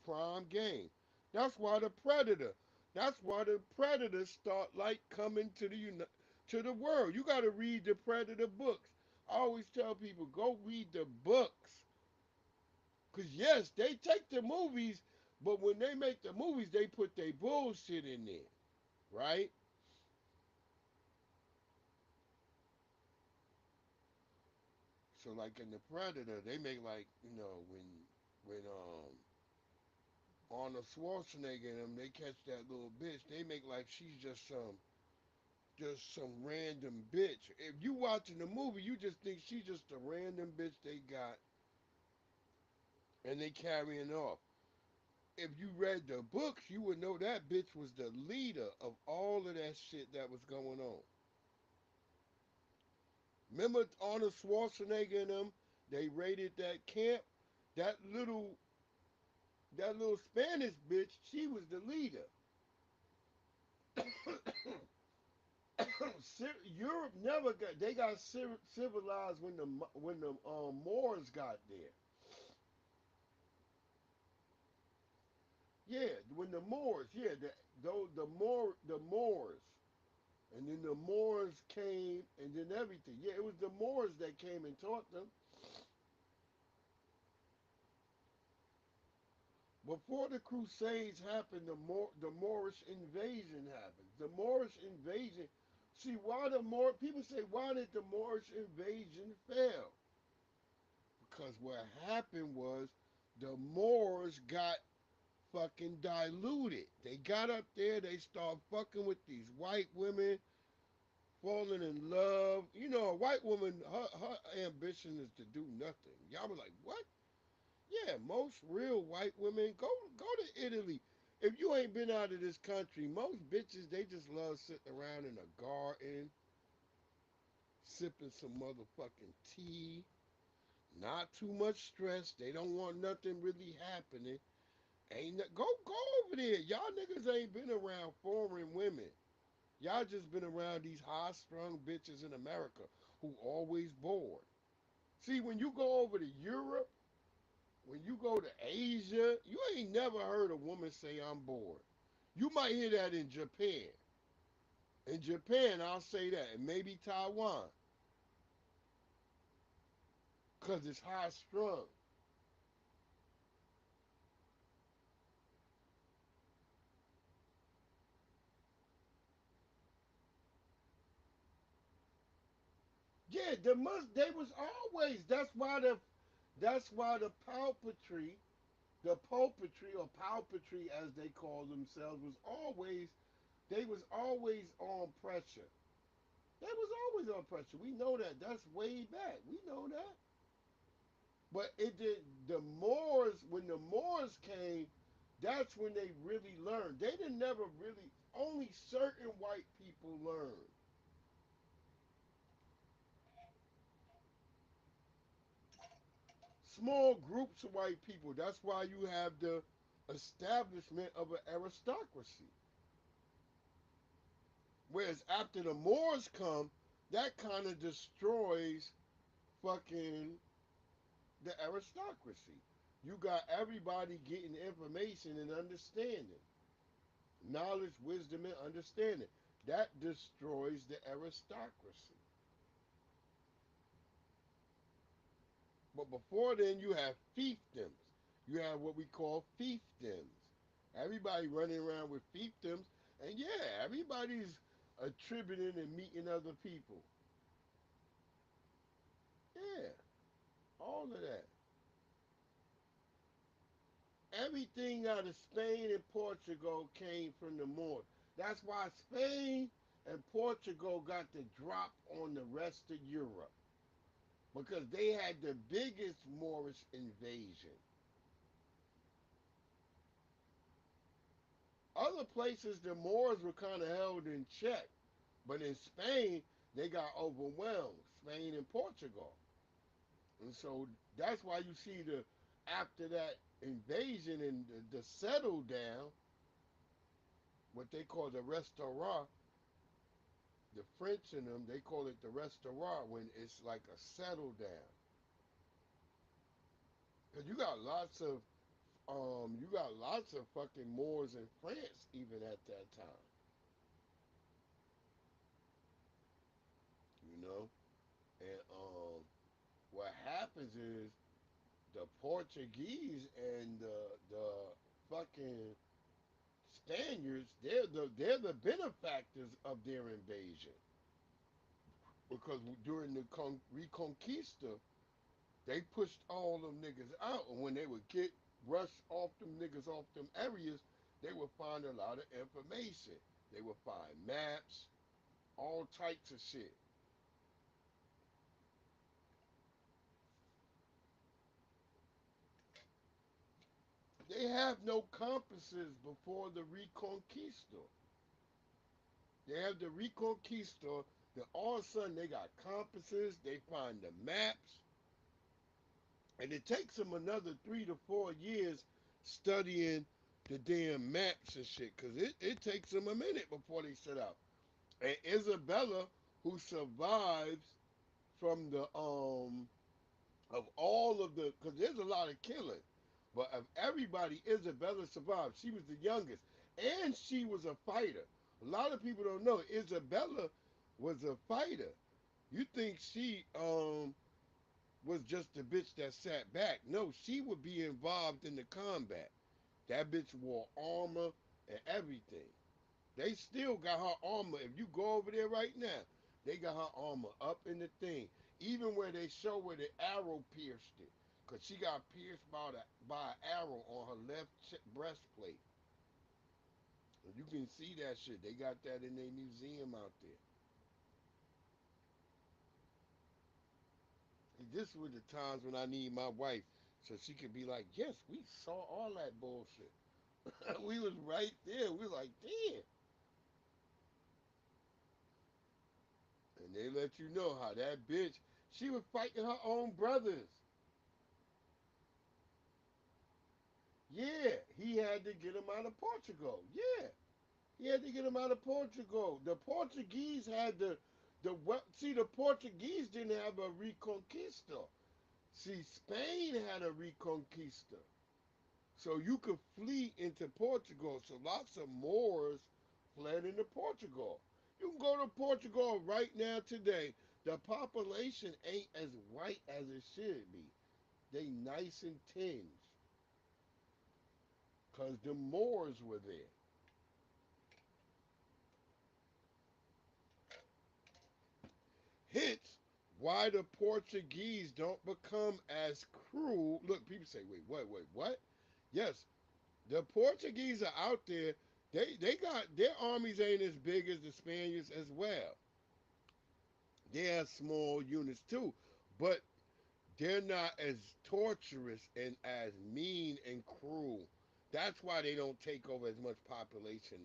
prime game. That's why the predator. That's why the predators start like coming to the world. You got to read the predator books. I always tell people go read the books. Cause yes, they take the movies, but when they make the movies, they put their bullshit in there, right? So like in the Predator, they make like when Arnold Schwarzenegger and them they catch that little bitch, they make like she's just some random bitch. If you watching the movie, you just think she's just a random bitch they got and they carrying off. If you read the books, you would know that bitch was the leader of all of that shit that was going on. Remember Arnold Schwarzenegger and them? They raided that camp. That little that little Spanish bitch, she was the leader. Europe never got. They got civilized when the Moors got there. Yeah, when the Moors. Yeah, the Moors, and then the Moors came, and then everything. Yeah, it was the Moors that came and taught them. Before the Crusades happened, the Moorish invasion happened. The Moorish invasion. See why the Moor people say why did the Moorish invasion fail? Because what happened was the Moors got fucking diluted. They got up there, they start fucking with these white women, falling in love. You know, a white woman, her ambition is to do nothing. Y'all be like, what? Yeah, most real white women go to Italy. If you ain't been out of this country, most bitches they just love sitting around in a garden, sipping some motherfucking tea. Not too much stress. They don't want nothing really happening. Go over there. Y'all niggas ain't been around foreign women. Y'all just been around these high strung bitches in America who always bored. See, when you go over to Europe, when you go to Asia, you ain't never heard a woman say I'm bored. You might hear that in Japan. In Japan, I'll say that, and maybe Taiwan, cause it's high strung. Yeah, they was always. That's why the pulpitry or palpatry as they call themselves was always they was always on pressure. They was always on pressure. We know that. That's way back. We know that. But it did the Moors when the Moors came, that's when they really learned. They didn't never really only certain white people learned. Small groups of white people. That's why you have the establishment of an aristocracy. Whereas after the Moors come, that kind of destroys fucking the aristocracy. You got everybody getting information and understanding. Knowledge, wisdom, and understanding. That destroys the aristocracy. But before then, you have fiefdoms. You have what we call fiefdoms. Everybody running around with fiefdoms. And yeah, everybody's attributing and meeting other people. Yeah, all of that. Everything out of Spain and Portugal came from the Moors. That's why Spain and Portugal got the drop on the rest of Europe because they had the biggest Moorish invasion. Other places, the Moors were kind of held in check, but in Spain, they got overwhelmed. Spain and Portugal, and so that's why you see the after that invasion and the settle down, what they call the restaurant, the French in them, they call it the restaurant when it's like a settle down. Cause you got lots of fucking Moors in France even at that time. You know, and what happens is the Portuguese and the fucking Spaniards, they're the benefactors of their invasion because during the Reconquista, they pushed all them niggas out, and when they would get rush off them niggas off them areas, they would find a lot of information. They would find maps, all types of shit. They have no compasses before the Reconquista. They have the Reconquista. Then all of a sudden they got compasses. They find the maps, and it takes them another 3 to 4 years studying the damn maps and shit. Cause it takes them a minute before they set out. And Isabella, who survives from the of all of the, because there's a lot of killing, but of everybody, Isabella survived. She was the youngest, and she was a fighter. A lot of people don't know Isabella was a fighter. You think she was just the bitch that sat back? No, she would be involved in the combat. That bitch wore armor and everything. They still got her armor. If you go over there right now, they got her armor up in the thing. Even where they show where the arrow pierced it. Because she got pierced by an arrow on her left breastplate. You can see that shit. They got that in their museum out there. This were the times when I need my wife so she could be like, yes, we saw all that bullshit. We was right there. We was like, damn. And they let you know how that bitch, she was fighting her own brothers. Yeah, he had to get him out of Portugal. Yeah, he had to get him out of Portugal. The Portuguese had see, the Portuguese didn't have a Reconquista. See, Spain had a Reconquista. So you could flee into Portugal. So lots of Moors fled into Portugal. You can go to Portugal right now today. The population ain't as white as it should be. They nice and tinged. Because the Moors were there. Hence, why the Portuguese don't become as cruel. Look, people say, wait, what? Yes, the Portuguese are out there. They got their armies ain't as big as the Spaniards as well. They have small units too, but they're not as torturous and as mean and cruel. That's why they don't take over as much population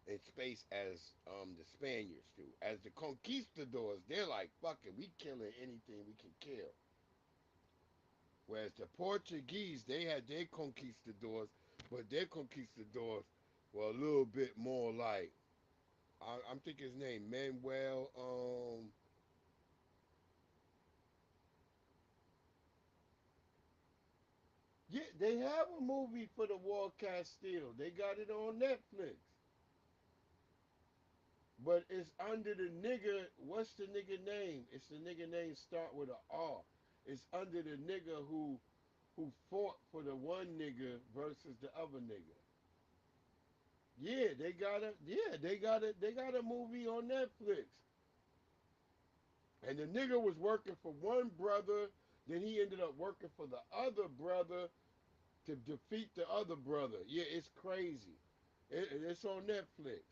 and space as the Spaniards do. As the conquistadors, they're like, fuck it, we killing anything we can kill. Whereas the Portuguese, they had their conquistadors, but their conquistadors were a little bit more like, I'm thinking his name, Manuel, yeah, they have a movie for the War Castile. They got it on Netflix. But it's under the nigga, what's the nigga name? It's the nigga name start with a R. It's under the nigga who fought for the one nigga versus the other nigga. Yeah, they got a movie on Netflix. And the nigga was working for one brother, then he ended up working for the other brother to defeat the other brother. Yeah, it's crazy. It's on Netflix.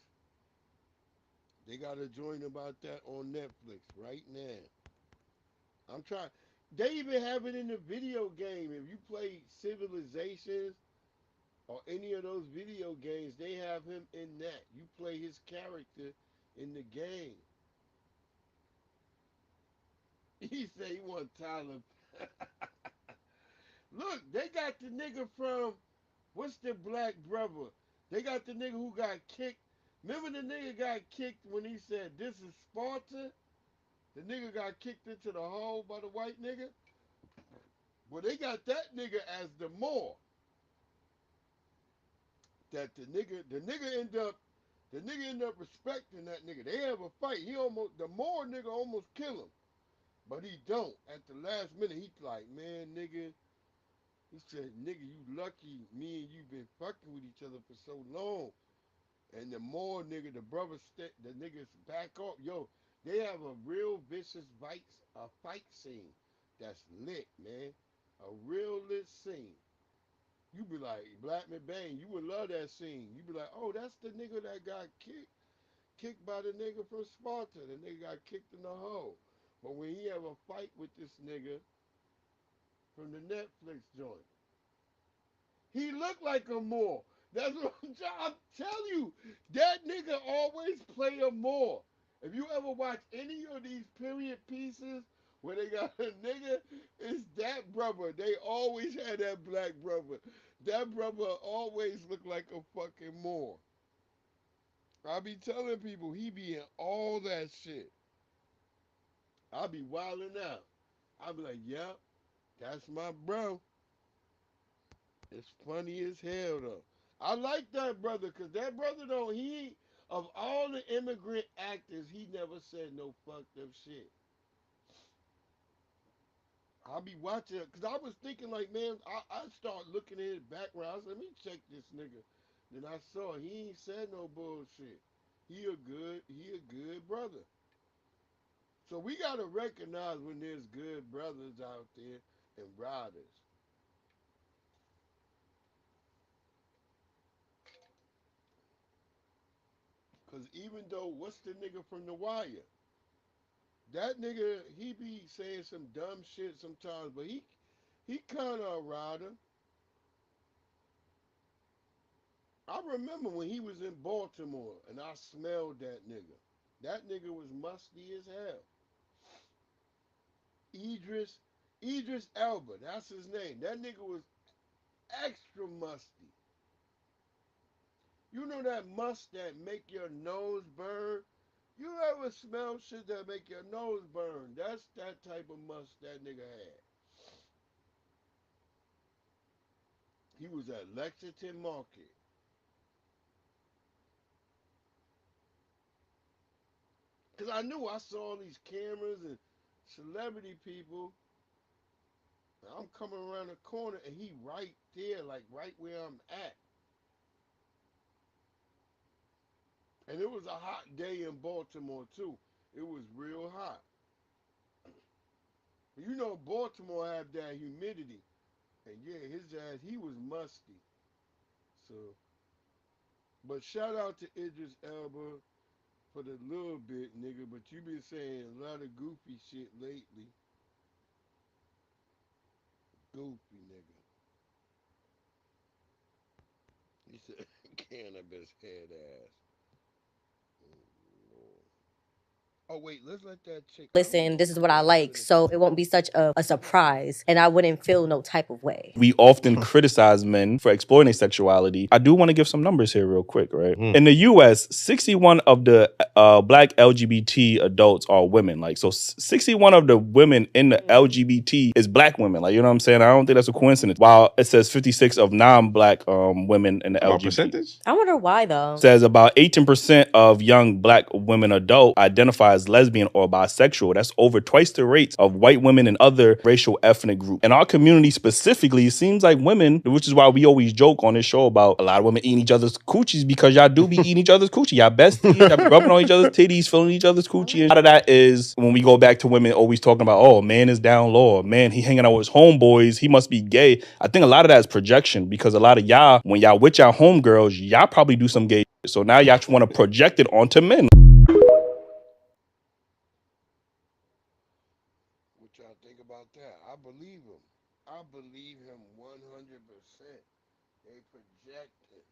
They got a joint about that on Netflix right now. I'm trying. They even have it in the video game. If you play Civilizations or any of those video games, they have him in that. You play his character in the game. He say he want Tyler. Look, they got the nigga from what's the black brother? They got the nigga who got kicked. Remember the nigga got kicked when he said this is Sparta? The nigga got kicked into the hole by the white nigga. Well, they got that nigga as the Moor. That the nigga end up respecting that nigga. They have a fight. The Moor nigga almost kill him, but he don't. At the last minute, he like, man, nigga. He said, nigga, you lucky. Me and you been fucking with each other for so long. And the more nigga, the brother, the niggas back up. Yo, they have a real vicious fight scene that's lit, man. A real lit scene. You be like, Black McBain, you would love that scene. You be like, oh, that's the nigga that got kicked by the nigga from Sparta. The nigga got kicked in the hole. But when he have a fight with this nigga from the Netflix joint, He looked like a Moor. That's what I'm telling you. That nigga always play a Moor. If you ever watch any of these period pieces where they got a nigga, it's that brother. They always had that black brother. That brother always looked like a fucking Moor. I be telling people he be in all that shit. I be wilding out. I be like, yep, that's my bro. It's funny as hell though. I like that brother because that brother though of all the immigrant actors he never said no fucked up shit. I'll be watching it because I was thinking like man I start looking at his background. I said let me check this nigga. Then I saw he ain't said no bullshit. He a good brother. So we gotta recognize when there's good brothers out there and riders. Cause even though what's the nigga from the wire? That nigga, he be saying some dumb shit sometimes, but he kind of a rider. I remember when he was in Baltimore and I smelled that nigga. That nigga was musty as hell. Idris, Idris Elba, that's his name. That nigga was extra musty. You know that must that make your nose burn? You ever smell shit that make your nose burn? That's that type of must that nigga had. He was at Lexington Market. Cause I knew I saw all these cameras and celebrity people. And I'm coming around the corner and he right there, like right where I'm at. And it was a hot day in Baltimore too. It was real hot. You know Baltimore have that humidity. And yeah, his ass, he was musty. So but shout out to Idris Elba for the little bit, nigga. But you been saying a lot of goofy shit lately. Goofy nigga. He said cannabis head ass. Oh, oh wait, let's let that chick. I don't Listen, know this if is the what I brother's like, finished so it talking. won't be such a surprise, and I wouldn't feel no type of way. We often criticize men for exploiting their sexuality. I do want to give some numbers here, real quick, right? In the US, 61 of the black LGBT adults are women. Like, so 61 of the women in the LGBT is black women. Like, you know what I'm saying? I don't think that's a coincidence. While it says 56 of non black women in the About LGBT. percentage? I wonder why though. Says about 18% of young black women adult identify as lesbian or bisexual. That's over twice the rates of white women and other racial ethnic groups. In our community specifically, it seems like women, which is why we always joke on this show about a lot of women eating each other's coochies because y'all do be eating each other's coochie. Y'all besties, y'all be rubbing on each other's titties, feeling each other's coochie. And a lot of that is when we go back to women always talking about, oh, man is down low. Man, he hanging out with his homeboys. He must be gay. I think a lot of that is projection because a lot of y'all, when y'all with y'all homegirls, y'all probably do some gay shit. So now y'all want to project it onto men. What y'all think about that? I believe him. I believe him 100%. They projecting.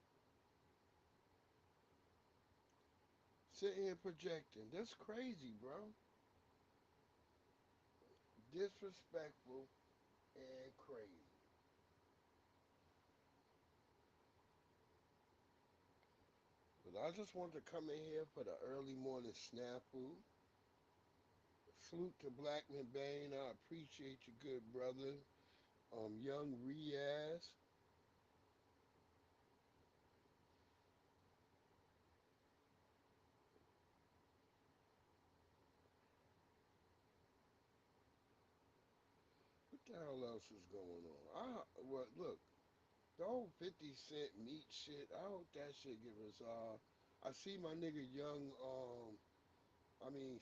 Sitting here projecting. That's crazy, bro. Disrespectful and crazy. But I just wanted to come in here for the early morning snafu. Salute to Blackman Bane. I appreciate you, good brother. Young Riaz. What the hell else is going on? Well, look, the whole 50 Cent meat shit. I hope that shit give us. I see my nigga Young.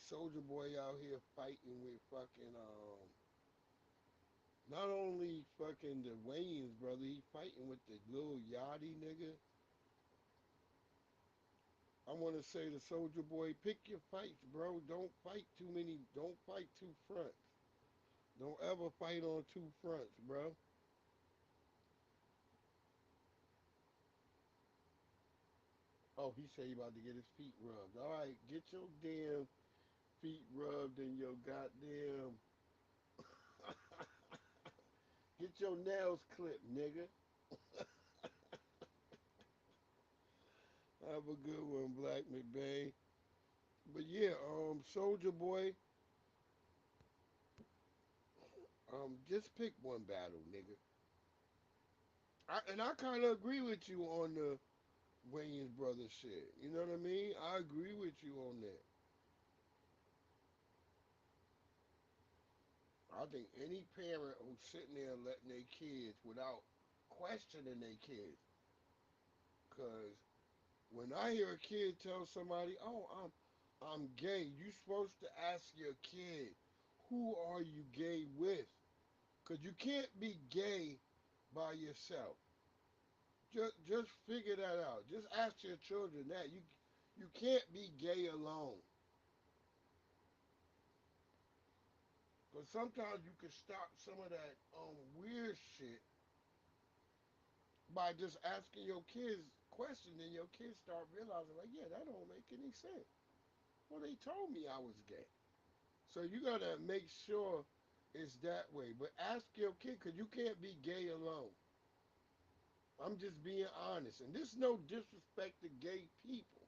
Soldier Boy out here fighting with fucking. Not only fucking the Wayne's brother, he fighting with the little Yachty nigga. I want to say to Soldier Boy, pick your fights, bro. Don't fight too many. Don't fight two fronts. Don't ever fight on two fronts, bro. Oh, he said he about to get his feet rubbed. All right, get your damn feet rubbed and your goddamn get your nails clipped, nigga. Have a good one, Black McBain. But yeah, Soldier Boy, just pick one battle, nigga. And I kind of agree with you on the Wayans brothers shit. You know what I mean? I agree with you on that. I think any parent who's sitting there letting their kids without questioning their kids, because when I hear a kid tell somebody, "Oh, I'm gay," you supposed to ask your kid, "Who are you gay with?" Because you can't be gay by yourself. Just figure that out. Just ask your children that. You can't be gay alone. Because sometimes you can stop some of that weird shit by just asking your kids questions, and your kids start realizing, like, yeah, that don't make any sense. Well, they told me I was gay. So you gotta make sure it's that way. But ask your kid, because you can't be gay alone. I'm just being honest. And this is no disrespect to gay people.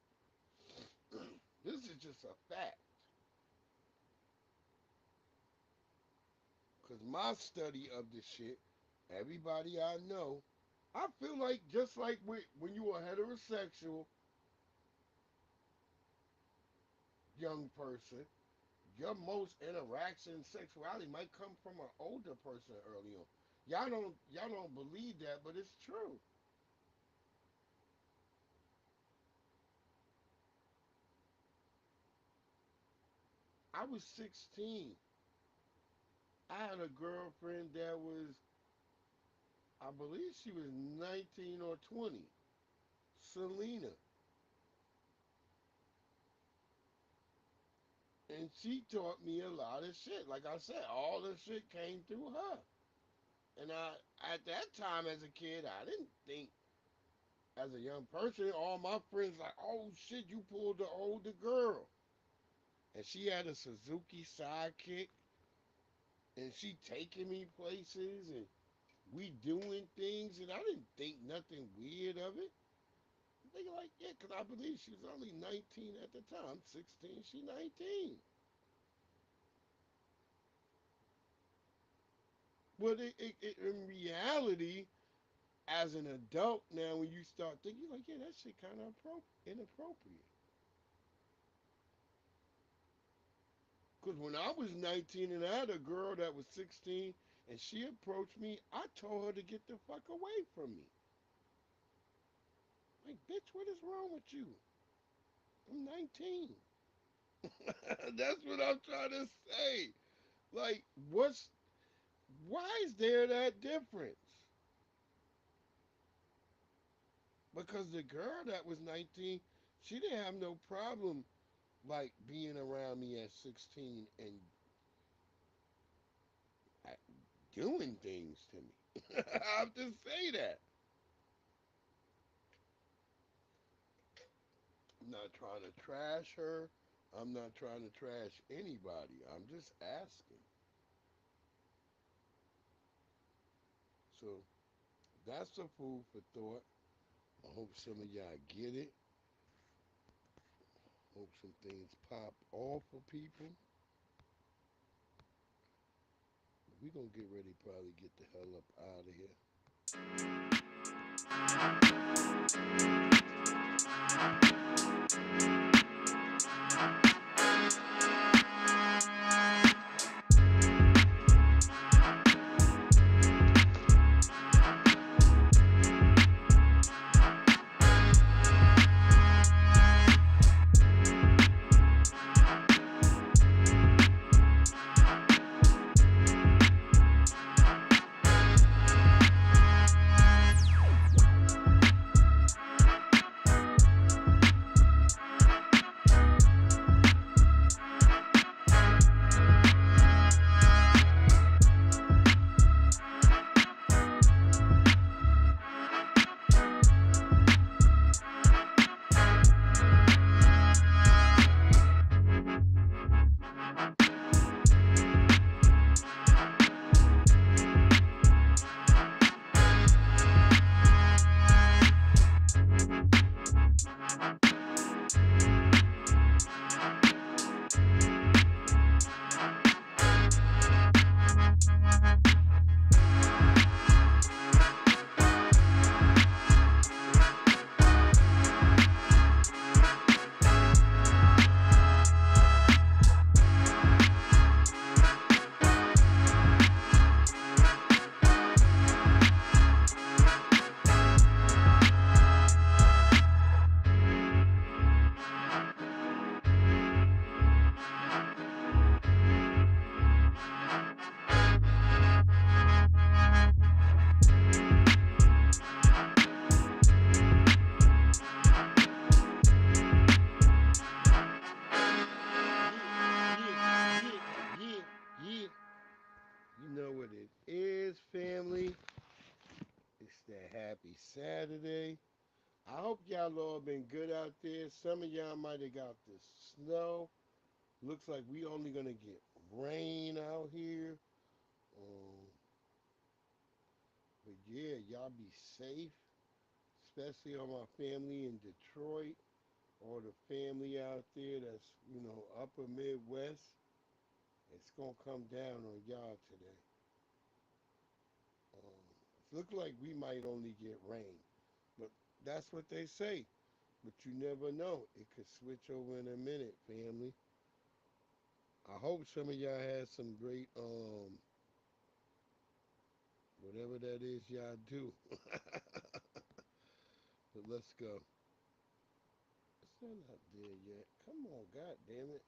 This is just a fact. Because my study of this shit, everybody I know, I feel like just like when you are a heterosexual young person, your most interaction sexuality might come from an older person early on. Y'all don't believe that, but it's true. I was 16. I had a girlfriend that was, I believe she was 19 or 20. Selena. And she taught me a lot of shit. Like I said, all the shit came through her. And at that time as a kid, I didn't think, as a young person, all my friends like, oh shit, you pulled the older girl. And she had a Suzuki sidekick, and she taking me places, and we doing things, and I didn't think nothing weird of it. They like, yeah, because I believe she was only 19 at the time. 16, she 19. But in reality, as an adult now, when you start thinking, like, yeah, that shit kind of inappropriate. Because when I was 19 and I had a girl that was 16 and she approached me, I told her to get the fuck away from me. Like, bitch, what is wrong with you? I'm 19. That's what I'm trying to say. Like, why is there that difference? Because the girl that was 19, she didn't have no problem, like, being around me at 16 and doing things to me. I have to say that. I'm not trying to trash her. I'm not trying to trash anybody. I'm just asking. So that's a food for thought. I hope some of y'all get it. Hope some things pop off for people. We gonna get ready, probably get the hell up out of here. You know what it is, family. It's that happy Saturday. I hope y'all all been good out there. Some of y'all might have got the snow. Looks like we only gonna get rain out here. Um, but yeah, y'all be safe, especially on my family in Detroit or the family out there that's, upper Midwest. It's gonna come down on y'all today. It look like we might only get rain, but that's what they say. But you never know. It could switch over in a minute, family. I hope some of y'all had some great whatever that is y'all do. But let's go. It's not there yet. Come on, god damn it.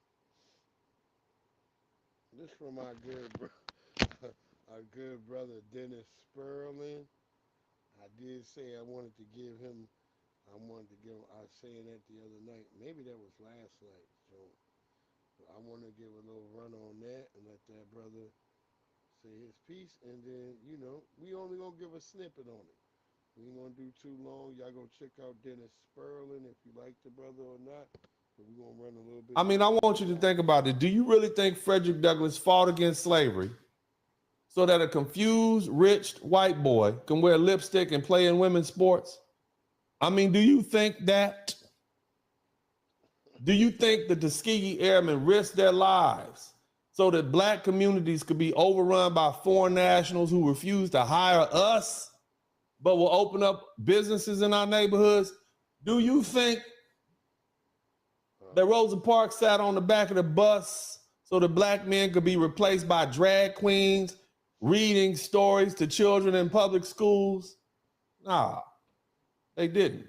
This from our good our good brother Dennis Sperlin. I did say I wanted to give him, I was saying that the other night. Maybe that was last night. So I want to give a little run on that and let that brother say his piece. And then, we only going to give a snippet on it. We ain't going to do too long. Y'all go check out Dennis Sperlin if you like the brother or not. But we're going to run a little bit. I mean, I want you to think about it. Do you really think Frederick Douglass fought against slavery so that a confused, rich white boy can wear lipstick and play in women's sports? I mean, do you think that? Do you think the Tuskegee Airmen risked their lives so that black communities could be overrun by foreign nationals who refuse to hire us, but will open up businesses in our neighborhoods? Do you think that Rosa Parks sat on the back of the bus so that black men could be replaced by drag queens reading stories to children in public schools? Nah, they didn't.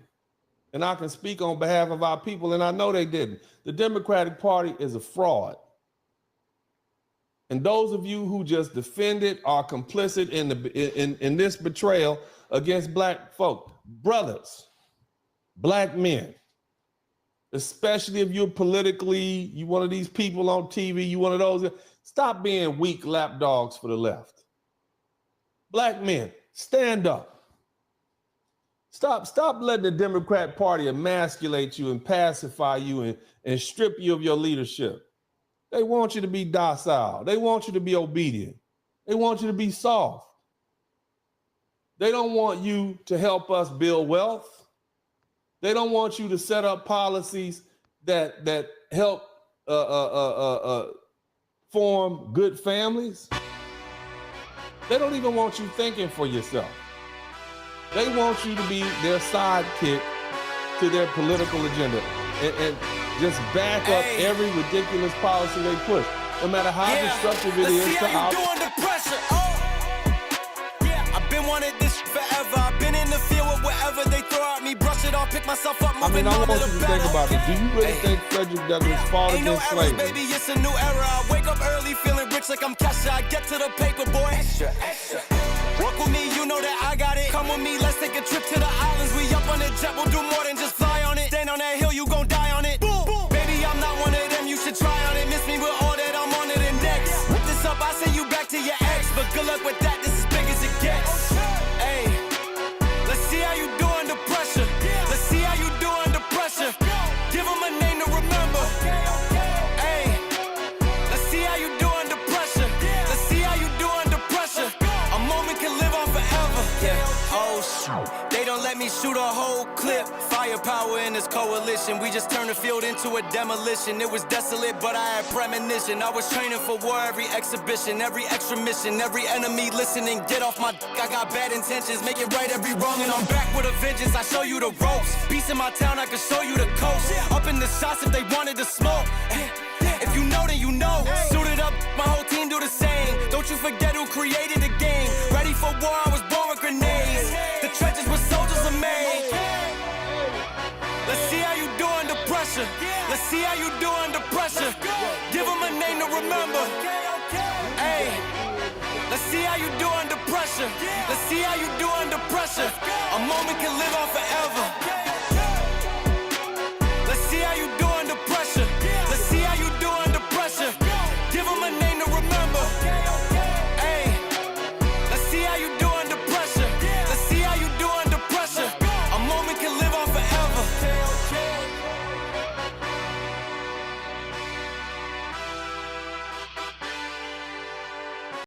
And I can speak on behalf of our people, and I know they didn't. The Democratic Party is a fraud. And those of you who just defend it are complicit in this betrayal against black folk. Brothers, black men, especially if you're you one of these people on TV, you one of those, stop being weak lapdogs for the left. Black men, stand up. Stop letting the Democrat Party emasculate you and pacify you and strip you of your leadership. They want you to be docile. They want you to be obedient. They want you to be soft. They don't want you to help us build wealth. They don't want you to set up policies that help form good families. They don't even want you thinking for yourself. They want you to be their sidekick to their political agenda and just back up every ridiculous policy they push, no matter how destructive it is to our... I've been wanting this forever. I've been in the field with whatever they throw at me. Brush it off, pick myself up, I mean, I want you to think about it. Do you really think Frederick Douglass fought against slavery? Baby, it's a new era. I wake up early feeling rich like I'm Kesha. I get to the paper, boy. Extra, extra. Walk with me, you know that I got it. Come with me, let's take a trip to the islands. We up on the jet, we'll do more than just fly on it. Stand on that hill, you gon' die on it. Boom, boom. Baby, I'm not one of them, you should try on it. Miss me with all that, I'm on it and next. Whip this up, I send you back to your ex. But good luck with that, this is big as it gets. Hey, let's see how you do under pressure. Let's see how you do under pressure. Give them a name to remember. Hey, let's see how you do under pressure. Let's see how you do under pressure. A moment can live on forever. Oh shoot, they don't let me shoot a whole clip. Firepower in this coalition. We just turned the field into a demolition. It was desolate, but I had premonition. I was training for war, every exhibition, every extra mission, every enemy listening. Get off my dick, I got bad intentions. Make it right every wrong, and I'm back with a vengeance. I show you the ropes. Peace in my town, I can show you the coast. Up in the shots if they wanted to smoke. If you know, then you know. Suited up, my whole team do the same. Don't you forget who created the game. Ready for war, I was born with grenades. The trenches where soldiers are made. Let's see how you do under pressure. Let's see how you do under pressure. Give them a name to remember. Hey, let's see how you do under pressure. Let's see how you do under pressure. A moment can live on forever.